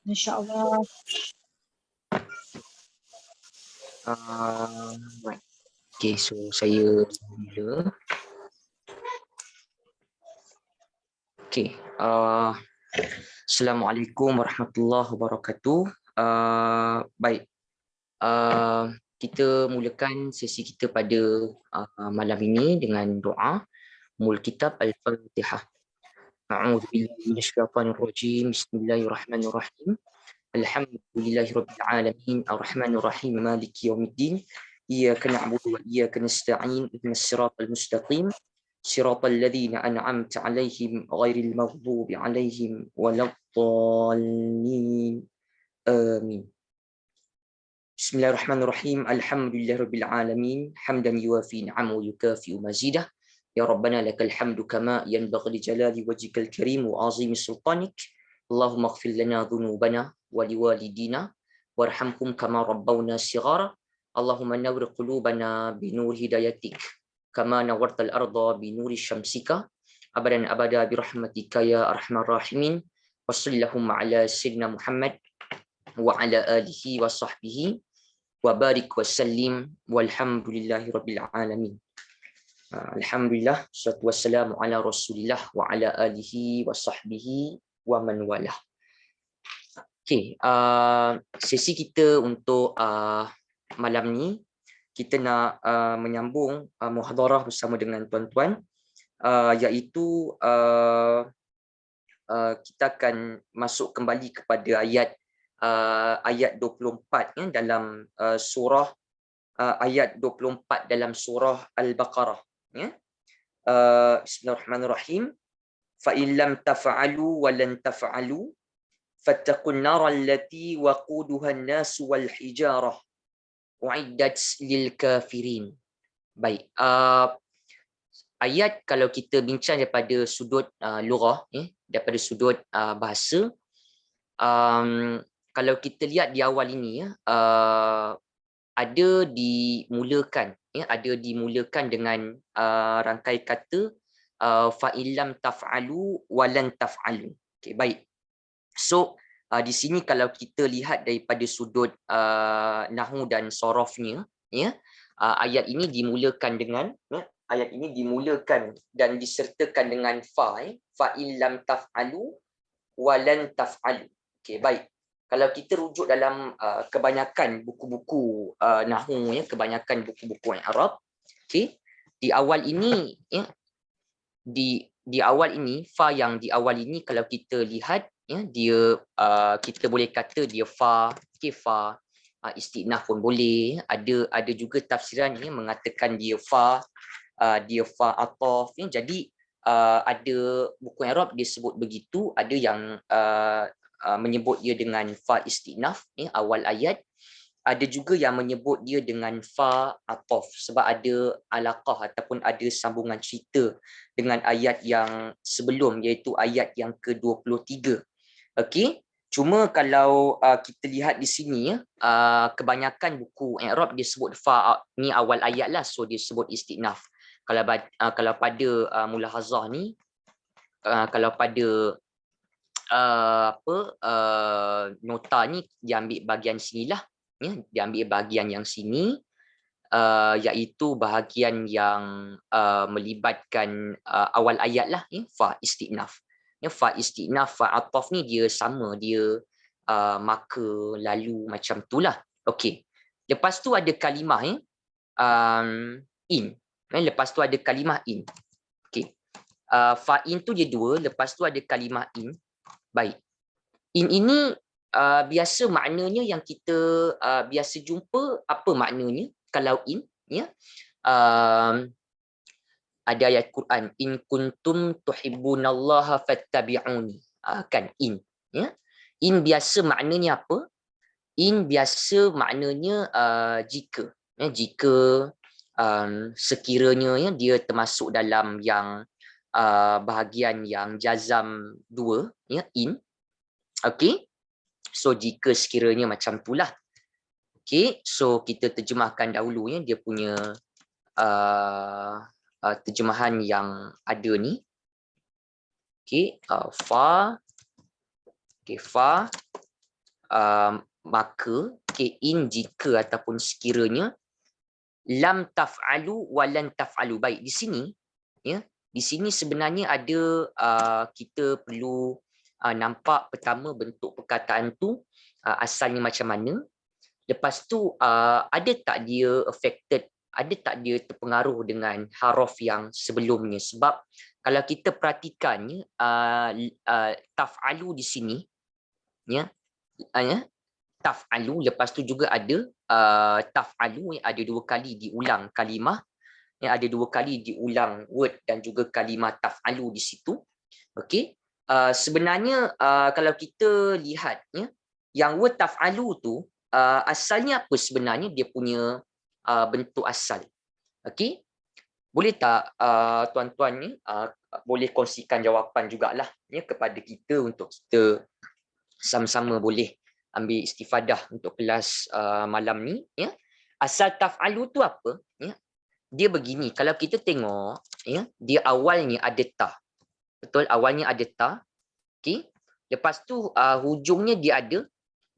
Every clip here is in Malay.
InsyaAllah. Right. Okay, so saya mula. Okay. Assalamualaikum warahmatullahi wabarakatuh. Baik. Kita mulakan sesi kita pada malam ini dengan doa mul kitab Al-Fatihah. A'udzubillahi minasyaitonirrajim. Bismillahirrahmanirrahim. Alhamdulillahirabbil alamin arrahmanir rahim maliki yaumiddin iyyaka na'budu wa iyyaka nasta'in ihdinas siratal mustaqim siratal ladzina an'amta 'alaihim ghairil maghdubi 'alaihim waladdallin amin. Bismillahirrahmanirrahim. Alhamdulillahirabbil alamin hamdan yuwafi ni'amahu yukafi'u mazidah. Ya Rabbana lakal hamdu kama yanbaghi li jalali wajhikal karim wa 'azimi sultanik. Allahumma ighfir lana dhunubana wa liwalidina warhamhum kama rabbawna shighara. Allahumma nawwir qulubana bi nur hidayatik kama nawwartal arda bi nuri syamsika abadan abada bi rahmatika ya arhamar rahimin. Wa sallallahu ala sayyidina Muhammad wa ala alihi wa sahbihi wa barik wa sallim walhamdulillahi rabbil alamin. Alhamdulillah, salatu wassalamu ala rasulillah wa ala alihi wa sahbihi wa man walah. Okay, sesi kita untuk malam ni kita nak menyambung muhadarah bersama dengan tuan-tuan, iaitu kita akan masuk kembali kepada ayat 24 ya, dalam surah ayat 24 dalam surah Al-Baqarah ya. Bismillahirrahmanirrahim. Fa in lam taf'alu wa lan taf'alu fattaqun nar allati waquduha an-nas wal hijarah uiddat lil kafirin. Baik, ayat kalau kita bincang daripada sudut lughah daripada sudut bahasa, kalau kita lihat di awal ini ada dimulakan dengan rangkai kata fa illam taf'alu wa lan taf'alu. Okey, baik. So di sini kalau kita lihat daripada sudut nahwu dan sorofnya ya, ayat ini dimulakan dengan dan disertakan dengan fa illam taf'alu wa lan taf'alu. Okey, baik. Kalau kita rujuk dalam kebanyakan buku-buku nahwu ya, kebanyakan buku-buku Arab, okey, di awal ini ya, di awal ini fa yang di awal ini kalau kita lihat ya, dia kita boleh kata dia fa, okey, fa istinaf pun boleh, ada juga tafsiran yang mengatakan dia fa ataf ya. Jadi ada buku Arab dia sebut begitu, ada yang menyebut dia dengan fa istinaf ya, awal ayat. Ada juga yang menyebut dia dengan fa ataf sebab ada alaqah ataupun ada sambungan cerita dengan ayat yang sebelum, iaitu ayat yang ke-23. Okey, cuma kalau kita lihat di sini ya, kebanyakan buku Arab dia sebut fa ni awal ayat lah, so dia sebut istinaf. Kalau pada mulahazah ni, kalau pada nota ni diambil bahagian sinilah ya, diambil bahagian yang sini, iaitu bahagian yang melibatkan awal ayat lah ya, fa istinaf ya, fa istinaf fa ataf ni dia sama, dia maka lalu macam itulah. Okey, lepas tu ada kalimah ya, in ya, lepas tu ada kalimah in. Okey, fa in tu dia dua, lepas tu ada kalimah in. Baik, in ini biasa maknanya yang kita biasa jumpa, apa maknanya kalau in ya, ada ayat Quran, in kuntum tuhibbunallaha fattabi'uni, kan in ya. In biasa maknanya apa? In biasa maknanya jika ya, jika sekiranya ya, dia termasuk dalam yang bahagian yang jazam dua ya, in. Okey, so jika sekiranya macam itulah. Okey, so kita terjemahkan dahulu ya, dia punya terjemahan yang ada ni. Okey, fa, okey, fa maka in jika ataupun sekiranya lam taf'alu wa lan taf'alu. Baik, di sini ya, di sini sebenarnya ada kita perlu nampak pertama bentuk perkataan tu asalnya macam mana. Lepas tu ada tak dia affected, ada tak dia terpengaruh dengan haraf yang sebelumnya. Sebab kalau kita perhatikannya taf'alu di sini ya, taf'alu, lepas tu juga ada taf'alu yang ada 2 kali diulang kalimah, yang ada 2 kali diulang word dan juga kalimah taf'alu di situ. Okey, sebenarnya kalau kita lihat ya, yang word taf'alu tu asalnya apa sebenarnya dia punya bentuk asal. Okey, boleh tak tuan-tuan ni boleh kongsikan jawapan jugalah ya kepada kita untuk kita sama-sama boleh ambil istifadah untuk kelas malam ni ya. Asal taf'alu tu apa ya? Dia begini, kalau kita tengok ya, dia awalnya ada ta. Betul, awalnya ada ta. Okey. Lepas tu hujungnya dia ada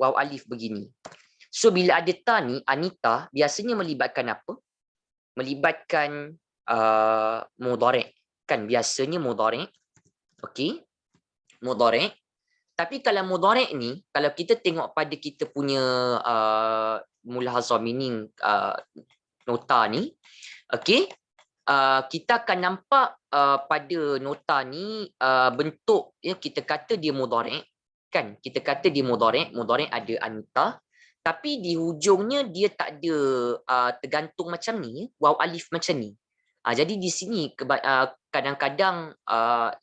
waw alif begini. So bila ada ta ni, Anita biasanya melibatkan apa? Melibatkan mudhari'. Kan biasanya mudhari'. Okey. Mudhari'. Tapi kalau mudhari' ni, kalau kita tengok pada kita punya mulahazah meaning nota ni, okey, kita akan nampak pada nota ni bentuk ya, kita kata dia mudhari', kan? Kita kata dia mudhari', mudhari' ada Anita, tapi di hujungnya dia tak ada tergantung macam ni, waw alif macam ni. Jadi di sini kadang-kadang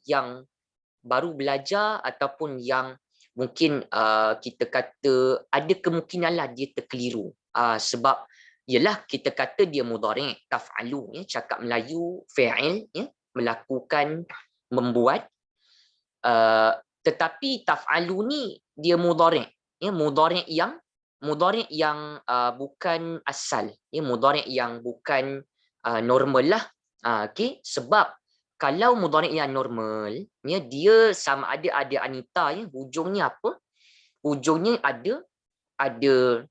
yang baru belajar ataupun yang mungkin kita kata ada kemungkinanlah dia terkeliru sebab ialah kita kata dia mudhari' taf'alu ya, cakap Melayu fa'il ya, melakukan, membuat, tetapi taf'alu ni dia mudhari' ya, mudhari' yang bukan asal ya, mudhari' yang bukan normal lah. Okey, sebab kalau mudhari' yang normal ya, dia sama ada Anita ya, hujungnya apa? Hujungnya ada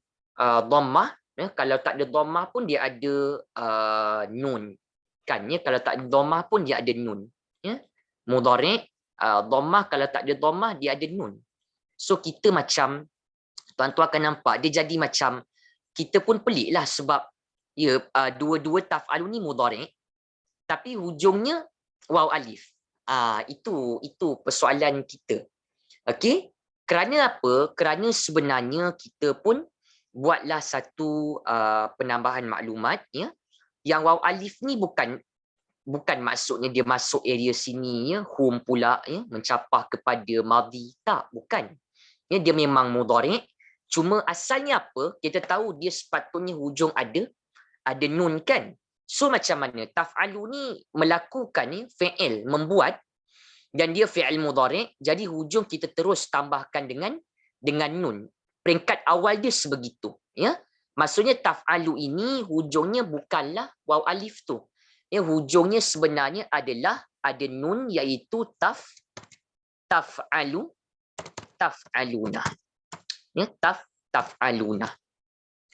dhammah ya, kalau tak ada dhammah pun dia ada nun. Kan ya, kalau tak ada dhammah pun dia ada nun ya. Mudhari' dhammah, kalau tak ada dhammah dia ada nun. So kita macam tuan-tuan akan nampak dia jadi macam kita pun peliklah sebab ya dua-dua taf'alu ni mudhari' tapi hujungnya waw alif. Itu persoalan kita. Okey? Kerana apa? Kerana sebenarnya kita pun buatlah satu penambahan maklumat ya. Yang waw alif ni bukan maksudnya dia masuk area sini ya, hum pula ya, mencapah kepada madhi, tak, bukan. Ya, dia memang mudhari', cuma asalnya apa? Kita tahu dia sepatutnya hujung ada nun kan. So macam mana? Taf'alu ni melakukan ni fi'il, membuat, dan dia fi'il mudhari', jadi hujung kita terus tambahkan dengan nun. Peringkat awal dia sebegitu, ya. Maksudnya taf'alu ini hujungnya bukanlah waw alif tu. Ya, hujungnya sebenarnya adalah ada nun, iaitu taf'aluna. Ya, taf'aluna.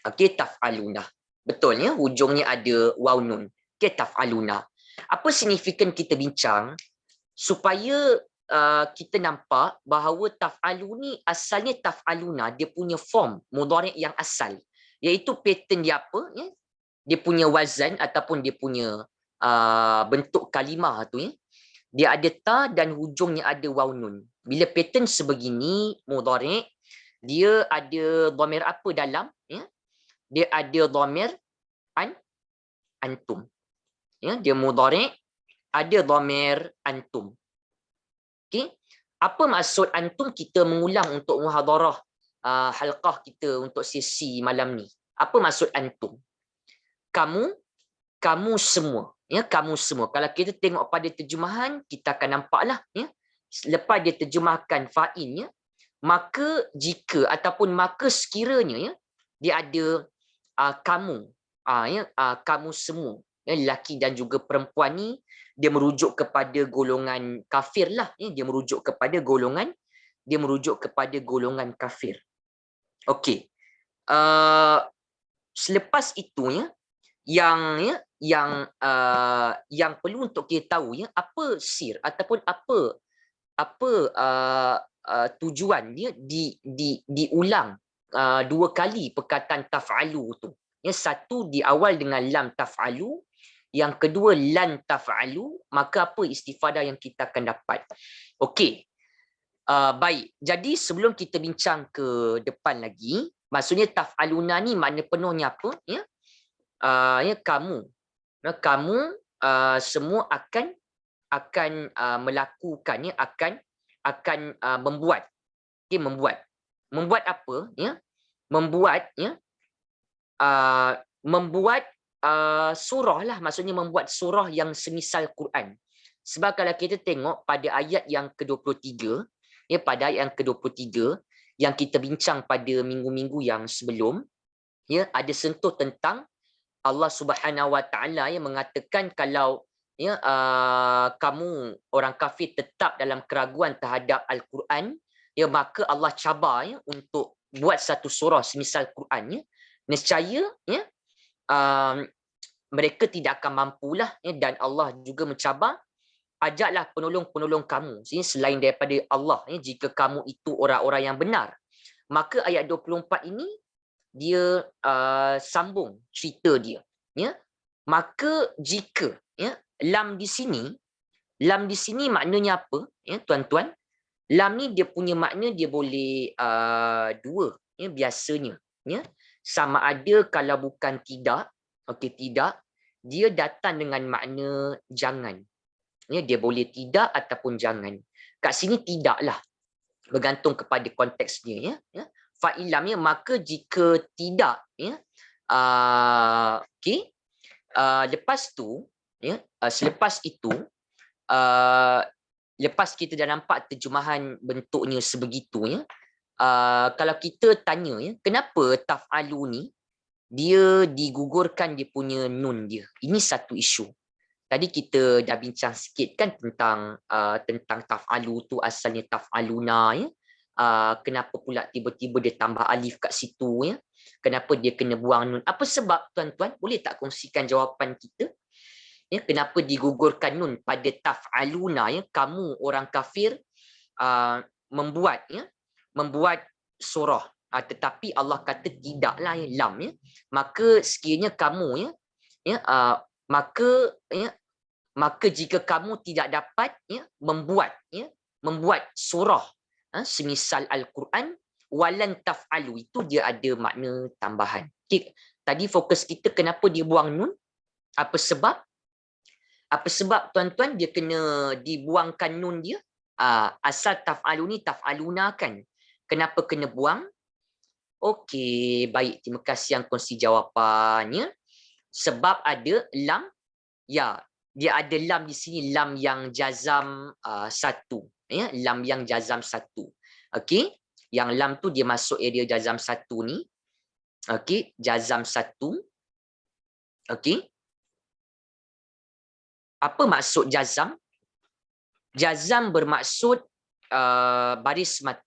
Okey, taf'aluna. Betul ya, hujungnya ada waw nun. Okay, taf'aluna. Apa signifikan kita bincang? Supaya kita nampak bahawa taf'alu ni asalnya taf'aluna, dia punya form mudhari' yang asal. Iaitu pattern dia apa? Ya? Dia punya wazan ataupun dia punya bentuk kalimah tu ya. Dia ada ta dan hujungnya ada waw nun. Bila pattern sebegini mudhari', dia ada dhamir apa dalam? Ya? Dia ada dhamir antum. Ya, dia mudhari', ada dhamir antum. Okey, apa maksud antum? Kita mengulang untuk muhadarah halqah kita untuk sesi malam ni. Apa maksud antum? Kamu semua. Ya, kamu semua. Kalau kita tengok pada terjemahan, kita akan nampaklah ya, lepas dia terjemahkan fa'in ya, maka jika ataupun maka sekiranya ya, dia ada kamu, kamu semua ya, lelaki dan juga perempuan ni, dia merujuk kepada golongan kafir lah ya, dia merujuk kepada golongan kafir. Okey. Selepas itu yang perlu untuk kita tahu apa sir ataupun apa tujuan dia diulang dua kali perkataan taf'alu tu. Satu di awal dengan lam taf'alu, yang kedua lan taf'alu, maka apa istifadah yang kita akan dapat. Okey. Baik, jadi sebelum kita bincang ke depan lagi, maksudnya taf'aluna ni makna penuhnya apa? Kamu semua akan melakukan, akan membuat. Okay, membuat apa? Membuat surah lah, maksudnya membuat surah yang semisal Quran. Sebab kalau kita tengok pada ayat yang ke-23, pada ayat yang ke-23 yang kita bincang pada minggu-minggu yang sebelum, ada sentuh tentang Allah Subhanahu Wa Taala yang mengatakan kalau kamu orang kafir tetap dalam keraguan terhadap Al-Quran, maka Allah cabar untuk buat satu surah semisal Quran, nescaya mereka tidak akan mampulah, dan Allah juga mencabar, ajaklah penolong-penolong kamu selain daripada Allah, jika kamu itu orang-orang yang benar. Maka ayat 24 ini dia sambung cerita dia. Maka jika lam di sini maknanya apa tuan-tuan? Lam ni dia punya makna dia boleh dua biasanya. Sama ada kalau bukan tidak, tidak, dia datang dengan makna jangan. Dia boleh tidak ataupun jangan. Kat sini tidaklah, bergantung kepada konteksnya. Fa'ilam, maka jika tidak, lepas tu, selepas itu, lepas kita dah nampak terjemahan bentuknya sebegitu, kalau kita tanya, kenapa taf'alu ni dia digugurkan dia punya nun dia? Ini satu isu. Tadi kita dah bincang sikit kan tentang taf'alu tu asalnya taf'aluna, kenapa pula tiba-tiba dia tambah alif kat situ, kenapa dia kena buang nun? Apa sebab tuan-tuan? Boleh tak kongsikan jawapan kita? Kenapa digugurkan nun pada taf'aluna, kamu orang kafir membuat surah, tetapi Allah kata tidaklah lam, maka sekiranya kamu maka jika kamu tidak dapat membuat surah semisal Al-Quran, walan taf'alu, itu dia ada makna tambahan. Okay. Tadi fokus kita kenapa dia buang nun? Apa sebab? Apa sebab tuan-tuan dia kena dibuangkan nun dia? Asal taf'alu ni taf'aluna kan. Kenapa kena buang? Okey, baik, terima kasih yang kongsi jawapannya. Sebab ada lam, dia ada lam di sini, lam yang jazam satu, lam yang jazam satu. Okey, yang lam tu dia masuk area jazam satu ni. Okey, jazam satu. Okey, apa maksud jazam? Jazam bermaksud baris mati.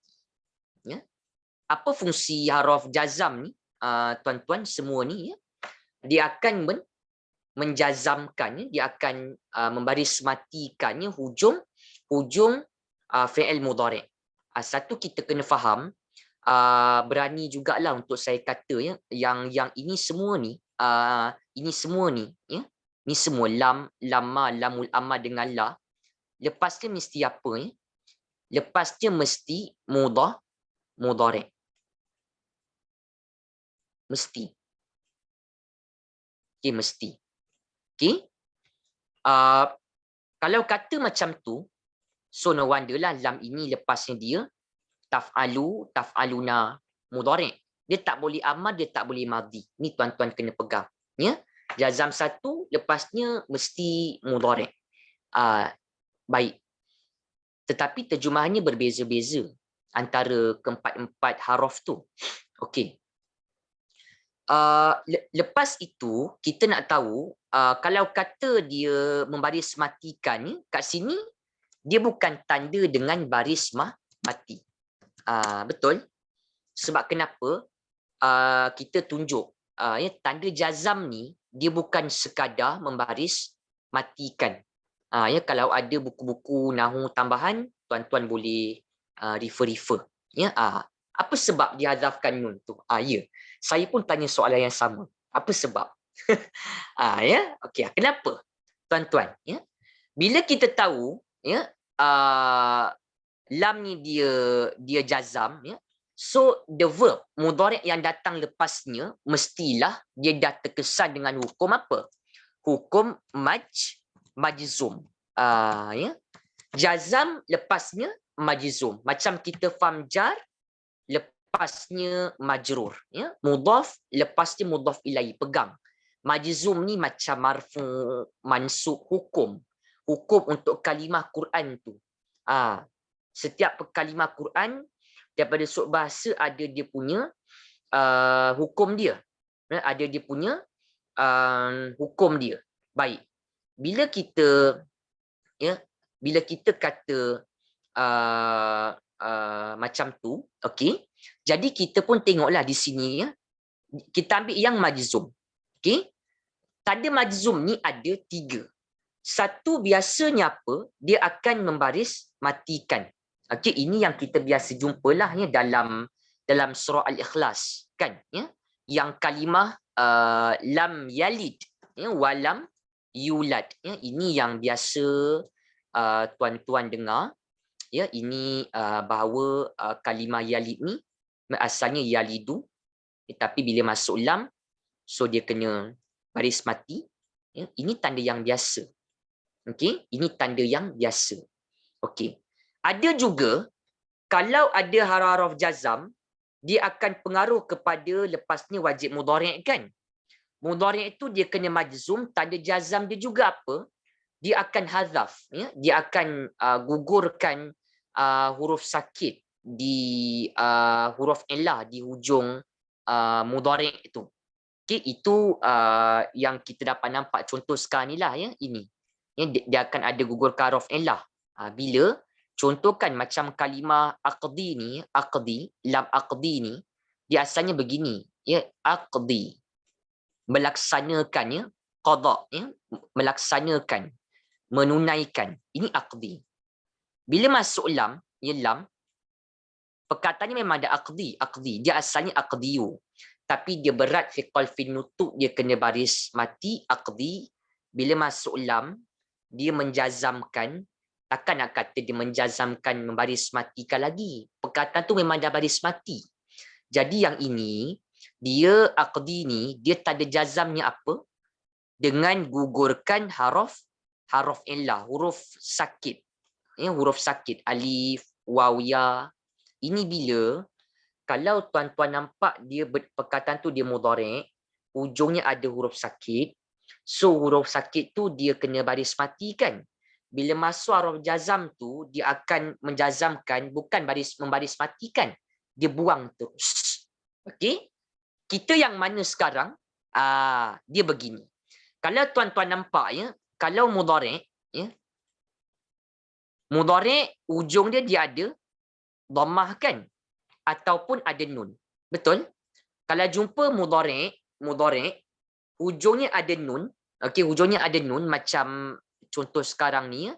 Apa fungsi huruf jazam ni, tuan-tuan semua ni? Dia akan menjazamkan, dia akan membaris matikannya hujung fi'il mudhari'. Satu kita kena faham, berani jugalah untuk saya kata yang ini semua ni, ini semua lam, lamma, lamul amma dengan la, lepasnya mesti apa? Lepasnya mesti mudhari'. Mesti. Okay, mesti. Okay. Kalau kata macam tu, so no wonder lah lam ini lepasnya dia taf'alu, taf'aluna, mudhari'. Dia tak boleh amar, dia tak boleh madhi. Ni tuan-tuan kena pegang. Jazam satu, lepasnya mesti mudhari'. Baik. Tetapi terjemahannya berbeza-beza antara keempat-empat haruf tu. Okey. Lepas itu kita nak tahu, kalau kata dia membaris matikan, kat sini dia bukan tanda dengan baris mati. Betul? Sebab kenapa? kita tunjuk ya, tanda jazam ni dia bukan sekadar membaris matikan. Ya, kalau ada buku-buku nahu tambahan, tuan-tuan boleh refer. Ya, apa sebab dihazafkan nun tu? Ya, saya pun tanya soalan yang sama. Apa sebab? Ya, okey. Kenapa? Tuan-tuan, ya. Bila kita tahu, ya, lam ni dia jazam, ya. So the verb mudhari' yang datang lepasnya mestilah dia dah terkesan dengan hukum apa? Hukum majzum. Ya. Jazam lepasnya majzum. Macam kita fam jar lepasnya majrur, ya. Mudhaf lepasnya mudhaf ilaih, pegang. Majzum ni macam marfu, mansub, hukum. Hukum untuk kalimah Quran tu. Setiap kalimah Quran daripada sudut bahasa ada dia punya hukum dia. Ada dia punya hukum dia. Baik. Bila kita kata macam tu, okey. Jadi kita pun tengoklah di sini, ya. Kita ambil yang majzum. Okey. Tanda majzum ni ada 3. Satu biasanya apa? Dia akan membaris matikan. Okey, ini yang kita biasa jumpalah, ya, dalam surah Al-Ikhlas, kan, ya. Yang kalimah lam yalid, ya, walam yulad, ya. Ini yang biasa tuan-tuan dengar, ya. Ini bahawa kalimah yalid ni asalnya yalidu, tetapi bila masuk lam, so dia kena baris mati, ya. Ini tanda yang biasa. Okey, ini tanda yang biasa. Okey. Ada juga kalau ada haraf jazam, dia akan pengaruh kepada lepasnya wajib mudhari', kan? Mudhari' itu dia kena majzum, tanda jazam dia juga apa? Dia akan hazaf, ya? Dia akan gugurkan huruf sakit di huruf illah di hujung mudhari' itu. Okey, itu yang kita dapat nampak contoh sekarang ni lah, ya, ini. Ya, dia akan ada gugur huruf illah. Bila contohkan macam kalimah aqdi ni, lam aqdi ni, dia asalnya begini, ya, aqdi, melaksanakan, ya, qada, ya, melaksanakan, menunaikan. Ini aqdi. Bila masuk lam, ya, lam, perkataannya memang ada aqdi, dia asalnya aqdiyu. Tapi dia berat fiqal fin nutuk, dia kena baris mati, aqdi. Bila masuk lam, dia menjazamkan, takkan nak kata dia menjazamkan membaris matikan lagi. Perkataan tu memang dah baris mati. Jadi yang ini, dia aqdi ni, dia tanda jazamnya apa? Dengan gugurkan haruf illah, huruf sakit. Ya, huruf sakit, alif, waw, ya. Ini bila, kalau tuan-tuan nampak dia perkataan tu dia mudhari', ujungnya ada huruf sakit, so huruf sakit tu dia kena baris mati, kan? Bila masuk haruf jazam tu, dia akan menjazamkan, bukan membaris matikan. Dia buang terus. Okey? Kita yang mana sekarang? Dia begini. Kalau tuan-tuan nampak, ya, kalau mudhari', ya, mudhari' ujung dia ada dhammah, kan? Ataupun ada nun. Betul? Kalau jumpa mudhari', ujungnya ada nun. Okey, ujungnya ada nun macam contoh sekarang ni, ya.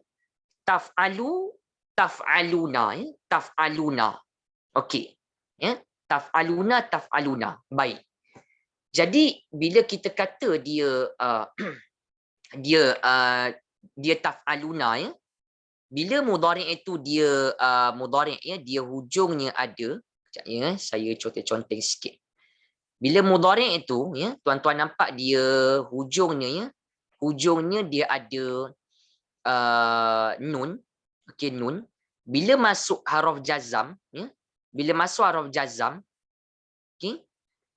Taf'alu, taf'aluna, ya. Taf'aluna. Okey. Ya, taf'aluna. Baik. Jadi bila kita kata dia dia taf'aluna, ya. Bila mudhari' itu dia mudhari', ya, dia hujungnya ada, ya, saya contoh sikit. Bila mudhari' itu, ya, tuan-tuan nampak dia hujungnya, ya, hujungnya dia ada nun. Okey, nun. Bila masuk haruf jazam, ya, bila masuk haruf jazam, okey,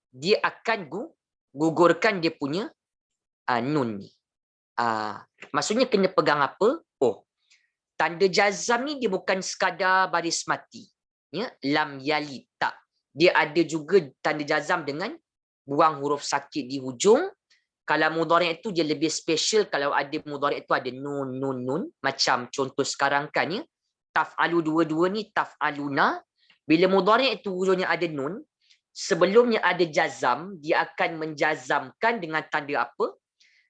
dia akan gugurkan dia punya nun ni. Maksudnya kena pegang apa? Tanda jazam ni dia bukan sekadar baris mati, ya, lam yalid, tak. Dia ada juga tanda jazam dengan buang huruf sakit di hujung. Kalau mudhari' itu dia lebih special, kalau ada mudhari' itu ada nun, macam contoh sekarang, kan, ya. Taf'alu dua-dua ni taf'aluna. Bila mudhari' itu hujungnya ada nun, sebelumnya ada jazam, dia akan menjazamkan dengan tanda apa?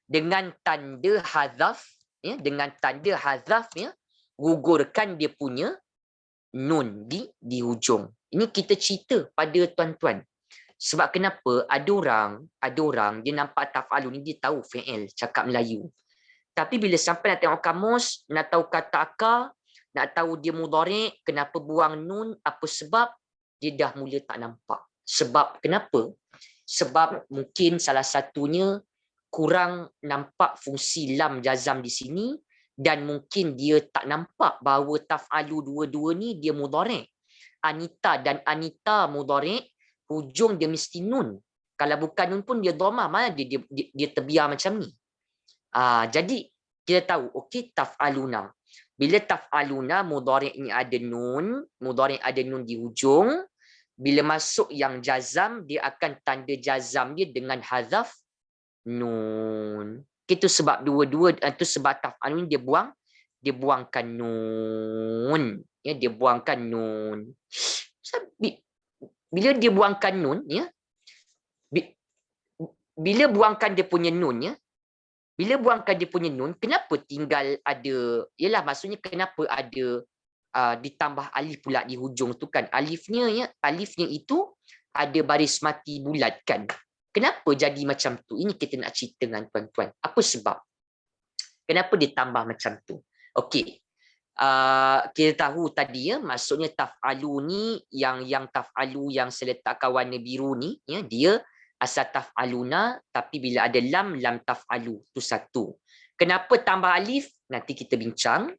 Dengan tanda hazaf, ya, dengan tanda hazaf, ya, gugurkan dia punya nun di hujung. Ini kita cerita pada tuan-tuan. Sebab kenapa ada orang dia nampak taf'alu ni, dia tahu fi'il cakap Melayu. Tapi bila sampai nak tengok kamus, nak tahu kata akar, nak tahu dia mudhari', kenapa buang nun, apa sebab, dia dah mula tak nampak. Sebab kenapa? Sebab mungkin salah satunya kurang nampak fungsi lam jazam di sini, dan mungkin dia tak nampak bahawa taf'alu dua-dua ni dia mudhari'. Anita dan Anita mudhari', hujung dia mesti nun. Kalau bukan nun pun dia dhamma, mana dia terbiar macam ni. Jadi kita tahu, okey, taf'aluna. Bila taf'aluna mudhari' ni ada nun di hujung. Bila masuk yang jazam, dia akan tanda jazam dia dengan hazaf nun. Itu sebab dua-dua, itu sebab taf'alun dia buangkan nun. Ya, dia buangkan nun. Bila dia buangkan nun, ya, bila buangkan dia punya nun, ya, bila buangkan dia punya nun, kenapa tinggal ada, ialah maksudnya kenapa ada ditambah alif pula di hujung tu kan? Alifnya itu ada baris mati bulat kan? Kenapa jadi macam tu? Ini kita nak cerita dengan tuan-tuan. Apa sebab? Kenapa dia tambah macam tu? Okey. Kita tahu tadi, ya, maksudnya taf'alu ni, yang taf'alu yang saya letakkan warna biru ni, ya, dia asal taf'aluna, tapi bila ada lam taf'alu. Tu satu. Kenapa tambah alif? Nanti kita bincang.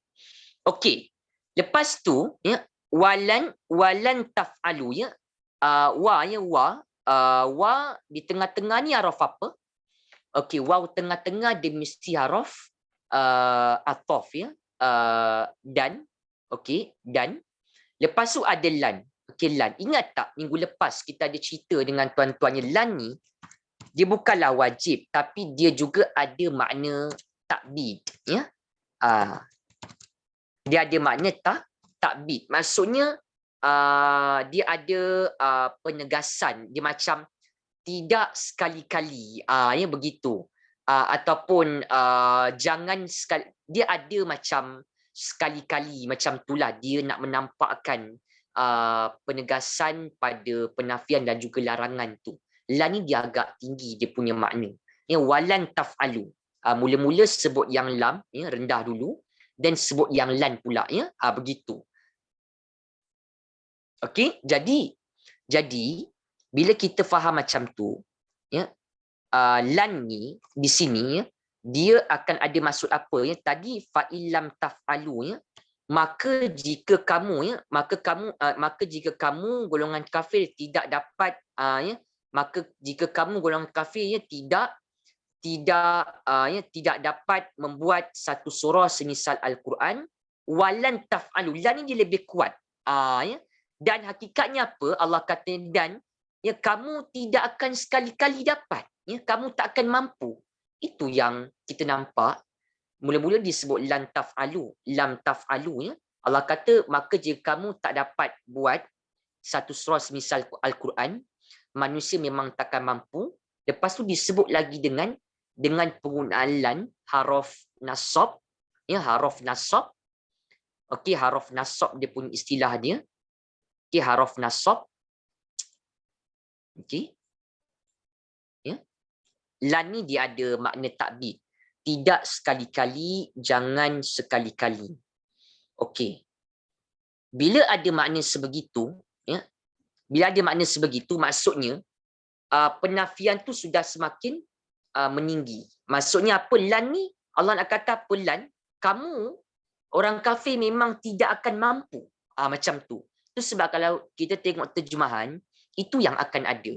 Okey. Lepas tu, ya, walan taf'alu, ya. Wa di tengah-tengah ni haraf apa? Okey, waw tengah-tengah dia mesti haraf ataf, ya. Dan, okey, dan lepas tu ada lan. Okey, lan. Ingat tak minggu lepas kita ada cerita dengan tuan-tuannya, lan ni dia bukanlah wajib, tapi dia juga ada makna takbid, ya. Dia ada makna takbid. Maksudnya dia ada penegasan, dia macam tidak sekali-kali, ya, begitu. Ataupun jangan sekali, dia ada macam sekali-kali macam itulah, dia nak menampakkan penegasan pada penafian dan juga larangan tu. Lan ni dia agak tinggi dia punya makna. Ya, walan taf'alu. Mula-mula sebut yang lam, ya, rendah dulu, dan sebut yang lan pula, ya. Begitu. Okey, jadi bila kita faham macam tu, ya, lan ni di sini, ya, dia akan ada maksud apa, ya? Tadi fa'ilam taf'alu, ya, maka jika kamu golongan kafir tidak dapat, ya, maka jika kamu golongan kafir, ya, tidak dapat membuat satu surah semisal Al-Quran, walan taf'alu. Lan ni dia lebih kuat, ya. Dan hakikatnya apa? Allah kata dan, ya, kamu tidak akan sekali-kali dapat, ya, kamu tak akan mampu. Itu yang kita nampak. Mula-mula disebut lam taf'alu, ya. Allah kata maka jika kamu tak dapat buat satu surah semisal Al-Quran, manusia memang takkan mampu. Lepas tu disebut lagi dengan penggunaan lan, haraf nasab, ya, haraf nasab. Okey, haraf nasab dia punya istilah dia. Okey, haraf nasab. Okey. Ya. Lan ni dia ada makna takbid. Tidak sekali-kali, jangan sekali-kali. Okey. Bila ada makna sebegitu, ya. Bila ada makna sebegitu, maksudnya penafian tu sudah semakin meninggi. Maksudnya apa? Lan ni, Allah nak kata apa lan? Kamu, orang kafir memang tidak akan mampu. Macam tu. Itu sebab kalau kita tengok terjemahan, itu yang akan ada.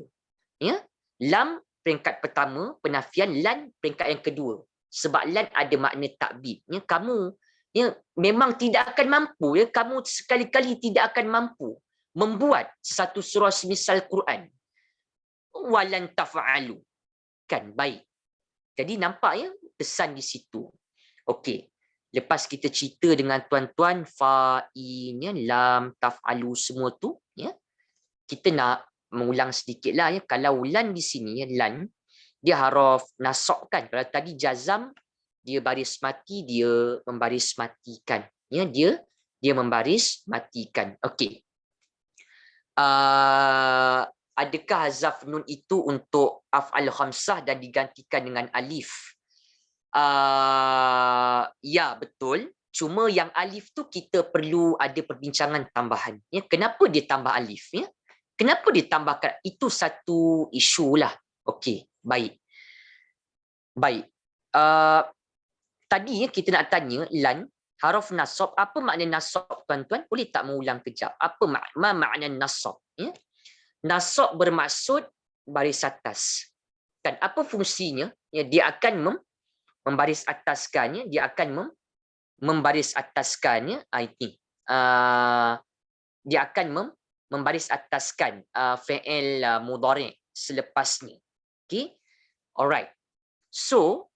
Ya? Lam peringkat pertama, penafian, lan peringkat yang kedua. Sebab lan ada makna takbid. Ya? Kamu, ya, memang tidak akan mampu. Ya? Kamu sekali-kali tidak akan mampu membuat satu surah semisal Quran. Walan taf'alu. Kan, baik. Jadi nampak, ya, pesan di situ. Okey. Lepas kita cerita dengan tuan-tuan fa'in, ya, lam, taf'alu semua tu, ya, kita nak mengulang sedikit lah ya. Kalau lan di sini ya, lan dia haruf nasab kan. Kalau tadi jazam dia baris mati, dia membaris matikan. Ya, dia membaris matikan. Okey. Adakah hazaf nun itu untuk af'al khamsah dan digantikan dengan alif? Ya, betul. Cuma yang alif tu kita perlu ada perbincangan tambahan. Ya, kenapa dia tambah alif? Ya? Kenapa dia tambahkan? Itu satu isu lah. Okey, baik. Baik. Tadi kita nak tanya lan haruf nasab. Apa makna nasab, tuan-tuan? Boleh tak mengulang kejap? Apa makna nasab? Ya? Nasab bermaksud baris atas. Kan apa fungsinya? Ya, dia akan membaris ataskannya, dia akan membaris ataskannya. Ini. Dia akan membaris ataskan fi'il mudhari' selepasnya. Okay? Alright. So,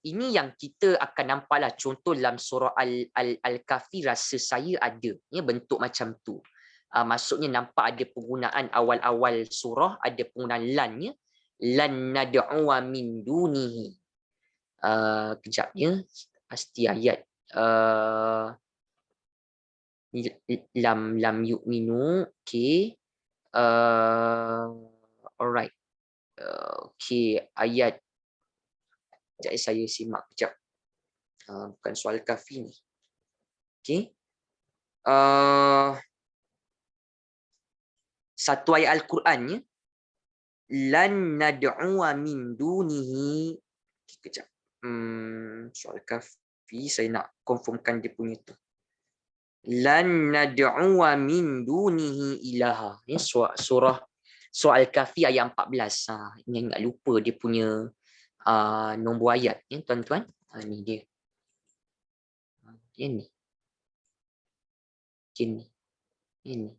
ini yang kita akan nampaklah contoh dalam surah Al-Kahfi rasa saya ada ya, bentuk macam tu. Maksudnya nampak ada penggunaan awal-awal surah, ada penggunaan lan ya. Lan nad'uwa min dunihi. Kejap ya, pasti ayat lam yu'minu. Okay. Alright. Okay, ayat. Sekejap saya simak kejap. Bukan soal kafi ni. Okay. Satu ayat Al-Quran ya. Lan nad'uwa min dunihi. Kejap. Soal kafi saya nak confirmkan dia punya tu. Lan nad'uwa min dunihi ilaha. Ni surah soal kafi ayat 14. Ingat lupa dia punya nombor ayat ya tuan-tuan. Ni dia. Ini. Ini.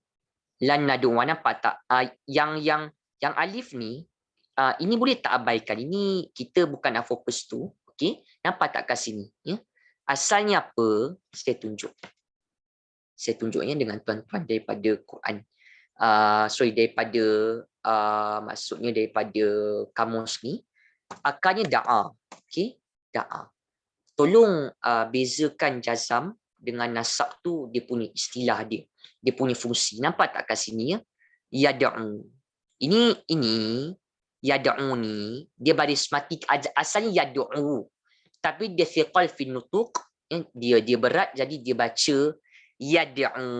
Lan nad'uwa, nampak tak? Yang alif ni ini boleh tak abaikan. Ini kita bukan nak fokus tu. Okey, nampak tak kat sini ya? Asalnya apa? Saya tunjuknya dengan tuan-tuan daripada Quran. Daripada maksudnya daripada kamus ni. Akarnya da'a. Okey, da'a. Tolong bezakan jazam dengan nasab tu, dia punya istilah dia. Dia punya fungsi. Nampak tak kat sini ya? Yad'u. Ini yad'u ni dia baris mati asalnya yad'u. Tapi dia thiqal fi nutuq, dia berat jadi dia baca yad'u.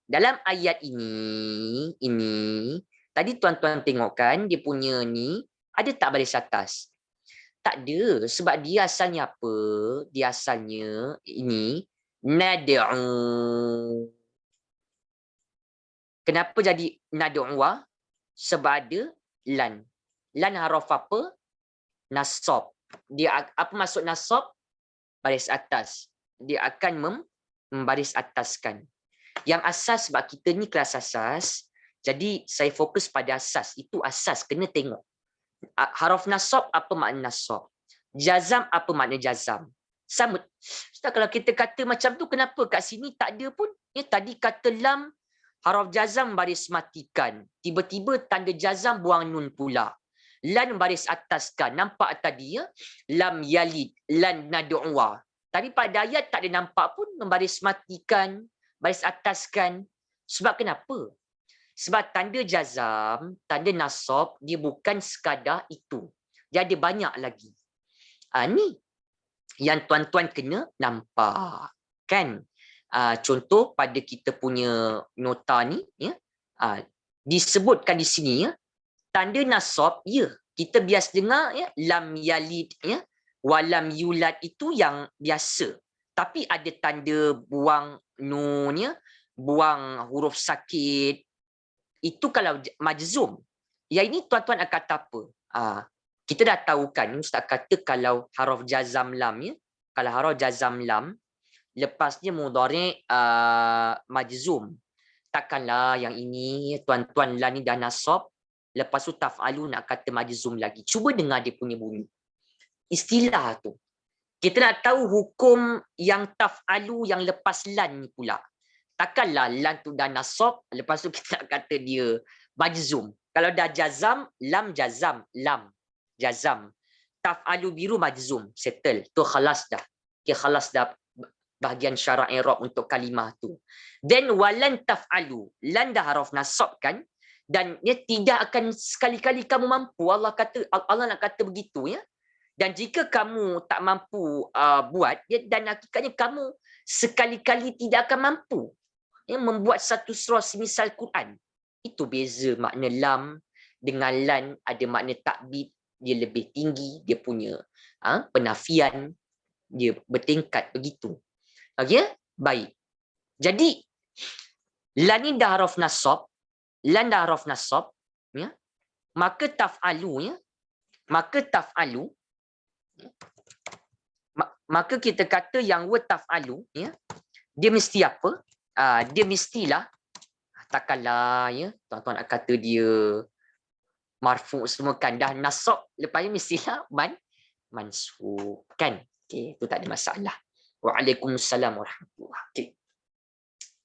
Dalam ayat ini tadi tuan-tuan tengok kan dia punya ni ada tak baris atas? Tak ada, sebab dia asalnya apa? Dia asalnya ini nad'u. Kenapa jadi nad'uwa? Sebab ada lan. Lan haruf apa? Nasab. Dia apa maksud nasab? Baris atas. Dia akan membaris ataskan. Yang asas, sebab kita ni kelas asas, jadi saya fokus pada asas. Itu asas, kena tengok. Haruf nasab, apa makna nasab? Jazam, apa makna jazam? Sama. Ustaz, kalau kita kata macam tu, kenapa kat sini tak ada pun? Ya, tadi kata lam, haruf jazam baris matikan. Tiba-tiba tanda jazam buang nun pula. Lan baris ataskan. Nampak tadi ya? Lam yalid, lan nad'uwa. Tadi pada ayat tak ada nampak pun membaris matikan, baris ataskan. Sebab kenapa? Sebab tanda jazam, tanda nasab, dia bukan sekadar itu. Dia ada banyak lagi. Ni yang tuan-tuan kena nampak. Kan? Contoh pada kita punya nota ni, ya, disebutkan di sini, ya, tanda nasab, ya, kita biasa dengar, ya, lam yalid, ya, walam yulad, itu yang biasa. Tapi ada tanda buang nun, ya, buang huruf sakit, itu kalau majzum. Yang ini tuan-tuan akan kata apa? Kita dah tahu kan, Ustaz kata kalau haruf jazam lam, ya, kalau haruf jazam lam, lepasnya mudhari' majzum. Takkanlah yang ini tuan-tuan lam ni dah nasab, lepas tu taf'alu nak kata majzum lagi. Cuba dengar dia punya bunyi. Istilah tu. Kita nak tahu hukum yang taf'alu yang lepas lan ni pula. Takkanlah lan tu dah nasab, lepas tu kita nak kata dia majzum. Kalau dah jazam, lam jazam, lam jazam. Taf'alu biru majzum, settle. Tu khalas dah. Okay, khalas dah bahagian syarat i'rab untuk kalimah tu. Then walan taf'alu, lan dah haraf nasab kan, dan dia tidak akan sekali-kali kamu mampu. Allah nak kata begitu ya. Dan jika kamu tak mampu buat ya, dan hakikatnya kamu sekali-kali tidak akan mampu ya, membuat satu surah semisal Quran. Itu beza makna lam dengan lan. Ada makna takbid, dia lebih tinggi, dia punya penafian, dia bertingkat begitu. Okey, baik. Jadi lan ni dah haraf nasab, lan dah haraf nasab ya. Maka taf'alu ya. Maka taf'alu, maka kita kata yang word taf'alu ya, dia mesti apa? Dia mestilah, takkanlah ya tuan-tuan nak kata dia marfu semua kan, dah nasab lepas ni mestilah mansub kan. Okey, tu tak ada masalah. Waalaikumsalam warahmatullahi. Okey.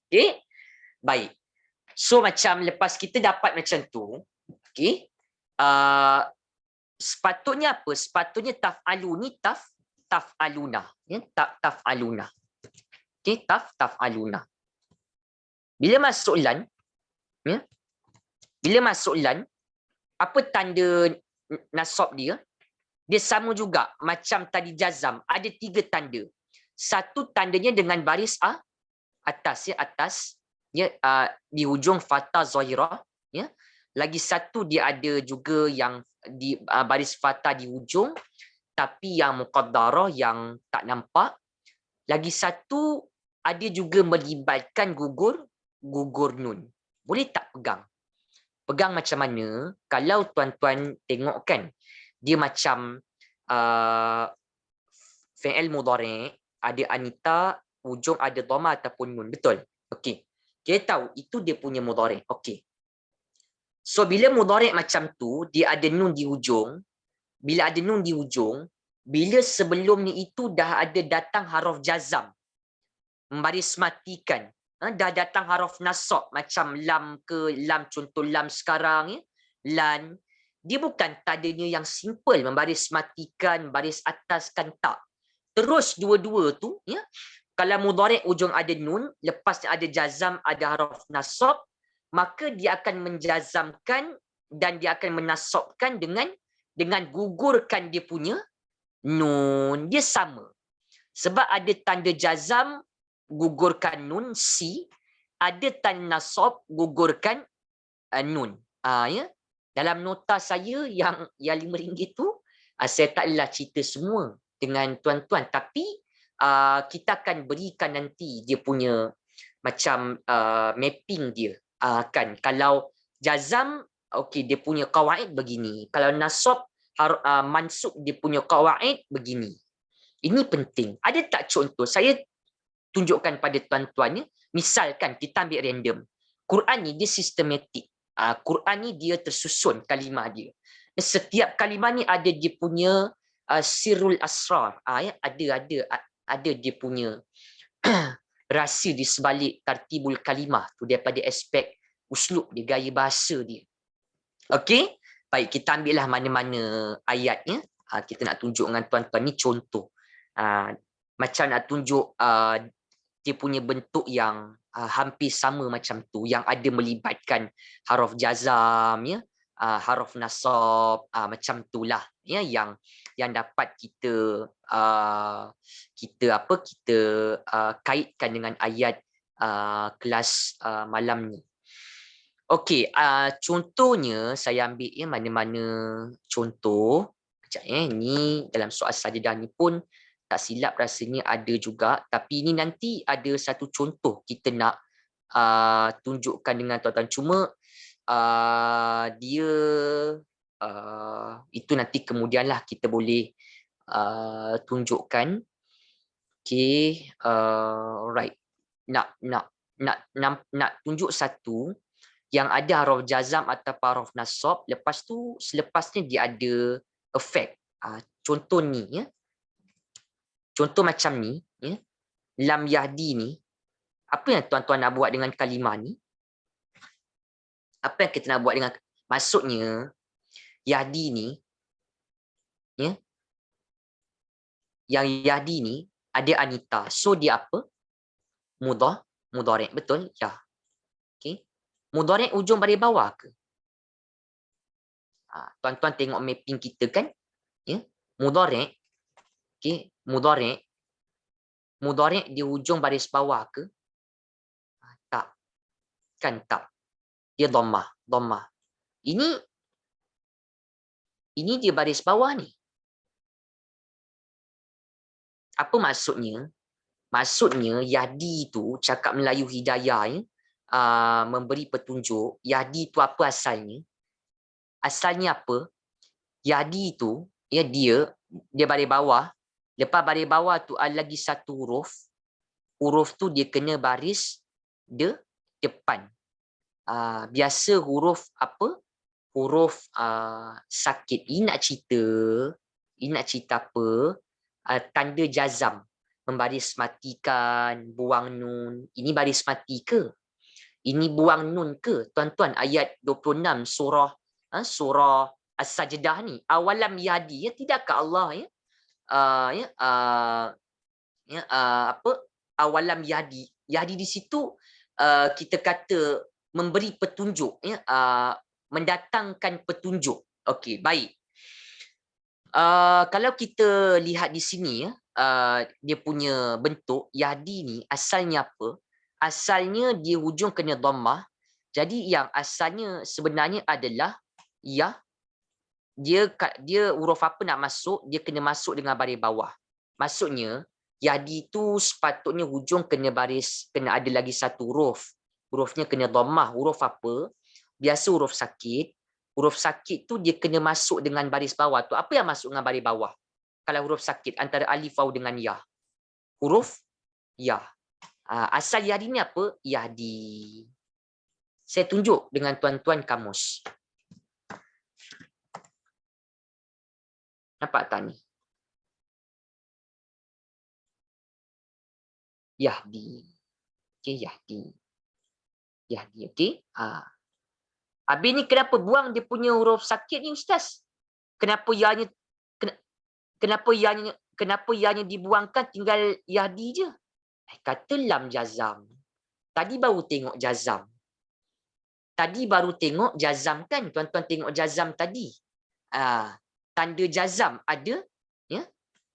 Okey. Baik. So macam lepas kita dapat macam tu, okey. Sepatutnya apa? Sepatutnya taf'alu ni taf'aluna ya, taf'aluna. Okey, taf'aluna. Bila masuk lan ya, bila masuk lan, apa tanda nasab dia? Dia sama juga macam tadi jazam, ada 3 tanda. Satu tandanya dengan baris atas ya, atas ya, di hujung fathah zahirah ya. Lagi satu dia ada juga yang di baris fathah di hujung tapi yang muqaddarah, yang tak nampak. Lagi satu ada juga melibatkan gugur nun. Boleh tak pegang? Pegang macam mana? Kalau tuan-tuan tengok kan, dia macam fi'il mudhari', ada anita, hujung ada dhamma ataupun nun. Betul? Okey. Kita tahu itu dia punya mudhari'. Okey. So bila mudhari' macam tu, dia ada nun di hujung. Bila ada nun di hujung, bila sebelum ni itu dah ada datang haraf jazam, membaris matikan, dah datang haraf nasab macam lam ke lam, contoh lam sekarang ya, lan, dia bukan tadanya yang simple membaris matikan, baris ataskan, tak. Terus dua-dua tu ya, kalau mudhari' ujung ada nun, lepas ada jazam, ada haraf nasab, maka dia akan menjazamkan dan dia akan menasabkan dengan gugurkan dia punya nun. Dia sama. Sebab ada tanda jazam, gugurkan nun, si. Ada tanda nasab, gugurkan nun. Ya. Dalam nota saya yang RM5 tu, saya taklah cerita semua dengan tuan-tuan. Tapi kita akan berikan nanti dia punya macam mapping dia. Kan. Kalau jazam, okey, dia punya qawaid begini. Kalau nasab, mansub, dia punya qawaid begini. Ini penting. Ada tak contoh? Saya tunjukkan pada tuan-tuan ya. Misalkan kita ambil random. Quran ni dia sistematik. Quran ni dia tersusun kalimah dia. Setiap kalimah ni ada dia punya sirrul asrar. Ya, ada dia punya rahsia di sebalik tartibul kalimah tu daripada aspek uslub dia, gaya bahasa dia. Okey? Baik, kita ambillah mana-mana ayatnya. Kita nak tunjuk dengan tuan-tuan ni contoh. Macam nak tunjuk dia punya bentuk yang hampir sama macam tu, yang ada melibatkan haraf jazam ya, haraf nasab, macam itulah ya, yang dapat kita kaitkan dengan ayat kelas malam ni. Okey, contohnya saya ambil ya mana-mana contoh. Sekejap ya, ni dalam soal sajadah ni pun tak silap rasanya ada juga, tapi ini nanti ada satu contoh kita nak tunjukkan dengan tuan-tuan. Cuma dia itu nanti kemudianlah kita boleh tunjukkan. Okey, right. Nak tunjuk satu yang ada haraf jazam atau haraf nasab, lepas tu selepasnya dia ada efek. Contoh ni ya. Contoh macam ni ya. Lam yahdi ni, apa yang tuan-tuan nak buat dengan kalimah ni? Apa yang kita nak buat dengan maksudnya Yahdi ni, ya, yang Yahdi ni ada Anita. So dia apa? Mudhari', betul? Ya. Okey. Mudhari' ujung baris bawah ke? Tuan-tuan tengok mapping kita kan? Ya. Mudhari', okey, mudhari' di hujung baris bawah ke? Tak. Kan tak. Dia dhammah. Ini dia baris bawah ni. Apa maksudnya? Maksudnya Yahdi tu cakap Melayu Hidayah ya, memberi petunjuk. Yahdi tu apa asalnya? Asalnya apa? Yahdi tu ya dia baris bawah. Lepas baris bawah tu ada lagi satu huruf. Huruf tu dia kena baris depan. Biasa huruf apa? Huruf sakit. Ini nak cerita apa? Tanda jazam. Membaris matikan, buang nun. Ini baris mati ke? Ini buang nun ke? Tuan-tuan, ayat 26 surah As-Sajdah ni. Awalam yadi, ya, tidakkah Allah apa? Awalam yadi. Yadi di situ kita kata memberi petunjuk, ya, mendatangkan petunjuk. Okey, baik. Kalau kita lihat di sini, ya, dia punya bentuk Yahdi ni asalnya apa? Asalnya dia hujung kena dhammah. Jadi yang asalnya sebenarnya adalah ya, dia huruf apa nak masuk, dia kena masuk dengan baris bawah. Maksudnya Yahdi tu sepatutnya hujung kena ada lagi satu huruf. Hurufnya kena dhammah. Huruf apa? Biasa huruf sakit. Huruf sakit tu dia kena masuk dengan baris bawah tu. Apa yang masuk dengan baris bawah? Kalau huruf sakit antara alif waw dengan ya. Huruf ya. Asal Yahdi ni apa? Yahdi. Saya tunjuk dengan tuan-tuan kamus. Nampak tak ni? Yahdi. Okey, Yahdi. Yahdi, okey. Habis ni kenapa buang dia punya huruf sakit ni, Ustaz? Kenapa ya-nya dibuangkan, tinggal Yahdi je? Kata lam jazam. Tadi baru tengok jazam. Kan? Tuan-tuan tengok jazam tadi. Tanda jazam ada, ya.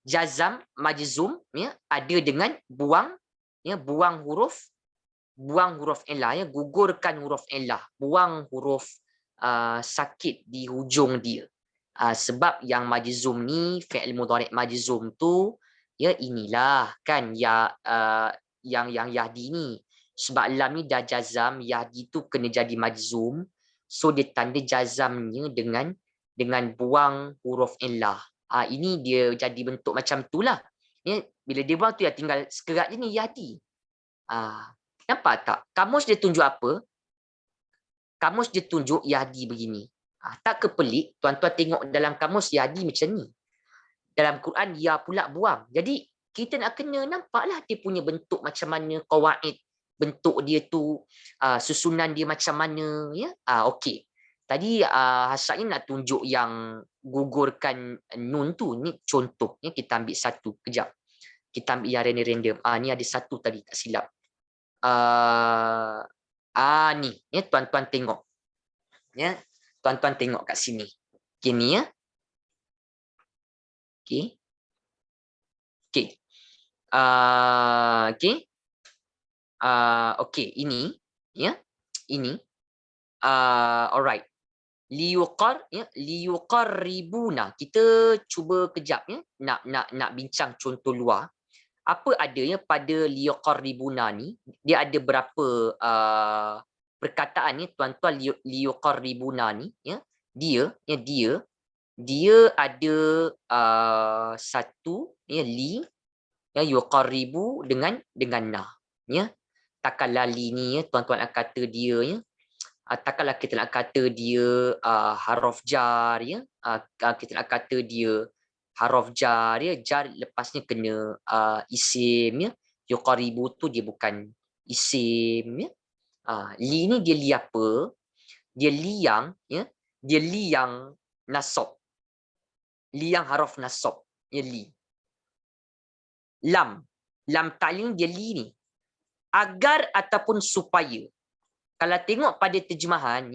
Jazam majzum, ya, ada dengan buang huruf illah, ya, gugurkan huruf illah, buang huruf sakit di hujung dia. Sebab yang majzum ni, fi'il mudhari' majzum tu, ya, inilah kan ya, yang Yahdi ni. Sebab lam ni dah jazam, Yahdi tu kena jadi majzum. So dia tanda jazamnya dengan buang huruf illah. Ini dia jadi bentuk macam tu lah. Ya, bila dia buang tu ya tinggal sekerat je ni Yahdi. Nampak tak? Kamus dia tunjuk apa? Kamus dia tunjuk Yahdi begini. Tak ke pelik? Tuan-tuan tengok dalam kamus Yahdi macam ni. Dalam Quran ya pula buang. Jadi kita nak kena nampaklah dia punya bentuk macam mana, qawaid bentuk dia tu, susunan dia macam mana, ya. Okey. Tadi hasratnya nak tunjuk yang gugurkan nun tu. Ni contoh, ya, kita ambil satu kejap. Kita ambil yang random. Ni ada satu tadi tak silap. Ni, ya, tuan-tuan tengok. Ya, tuan-tuan tengok kat sini. Okey ni, ya. Okey. Okey. Okey, ini, ya. Ini. Alright. Liyuqarribuna. Kita cuba kejap, ya. Nak bincang contoh luar. Apa adanya pada liyuqarribuna ni? Dia ada berapa perkataan ni, tuan-tuan. Liyuqarribuna ni, ya. Dia ada satu, ya, li, ya, yuqarribu dengan na, ya. Takkanlah li ni, ya, tuan-tuan nak kata dia, ya, takkanlah kita nak kata dia haraf jar, ya. Kita nak kata dia haraf jar, ya, jar lepasnya kena isim, ya. Yuqarribu tu dia bukan isim, ya. Li ni dia li apa? dia li yang dia li yang nasab. Li yang haraf nasab, ya li. Lam ta'lil dia li ni. Agar ataupun supaya. Kalau tengok pada terjemahan,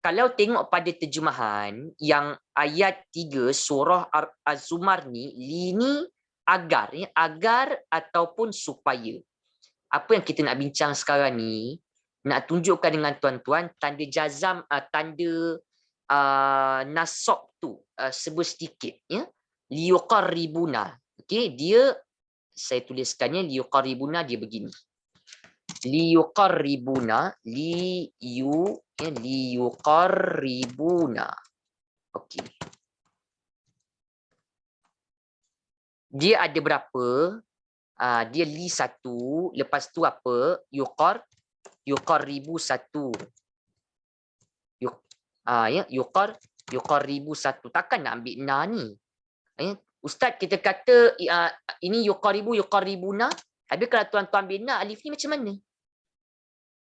kalau tengok pada terjemahan yang ayat 3 surah Az-Zumar ni, li ni agar, agar ataupun supaya. Apa yang kita nak bincang sekarang ni, nak tunjukkan dengan tuan-tuan tanda jazam, tanda nasab tu sebut sedikit, ya. Liyuqarribuna. Okey, dia saya tuliskannya liyuqarribuna, dia begini. Liyuqarribuna. Okey. Dia ada berapa? Dia li satu, lepas tu apa? Yuqarribu satu. Yuqarribu satu. Takkan nak ambil na ni? Ustaz, kita kata ini yuqarribuna. Habis kalau tuan-tuan ambil na, alif ni macam mana?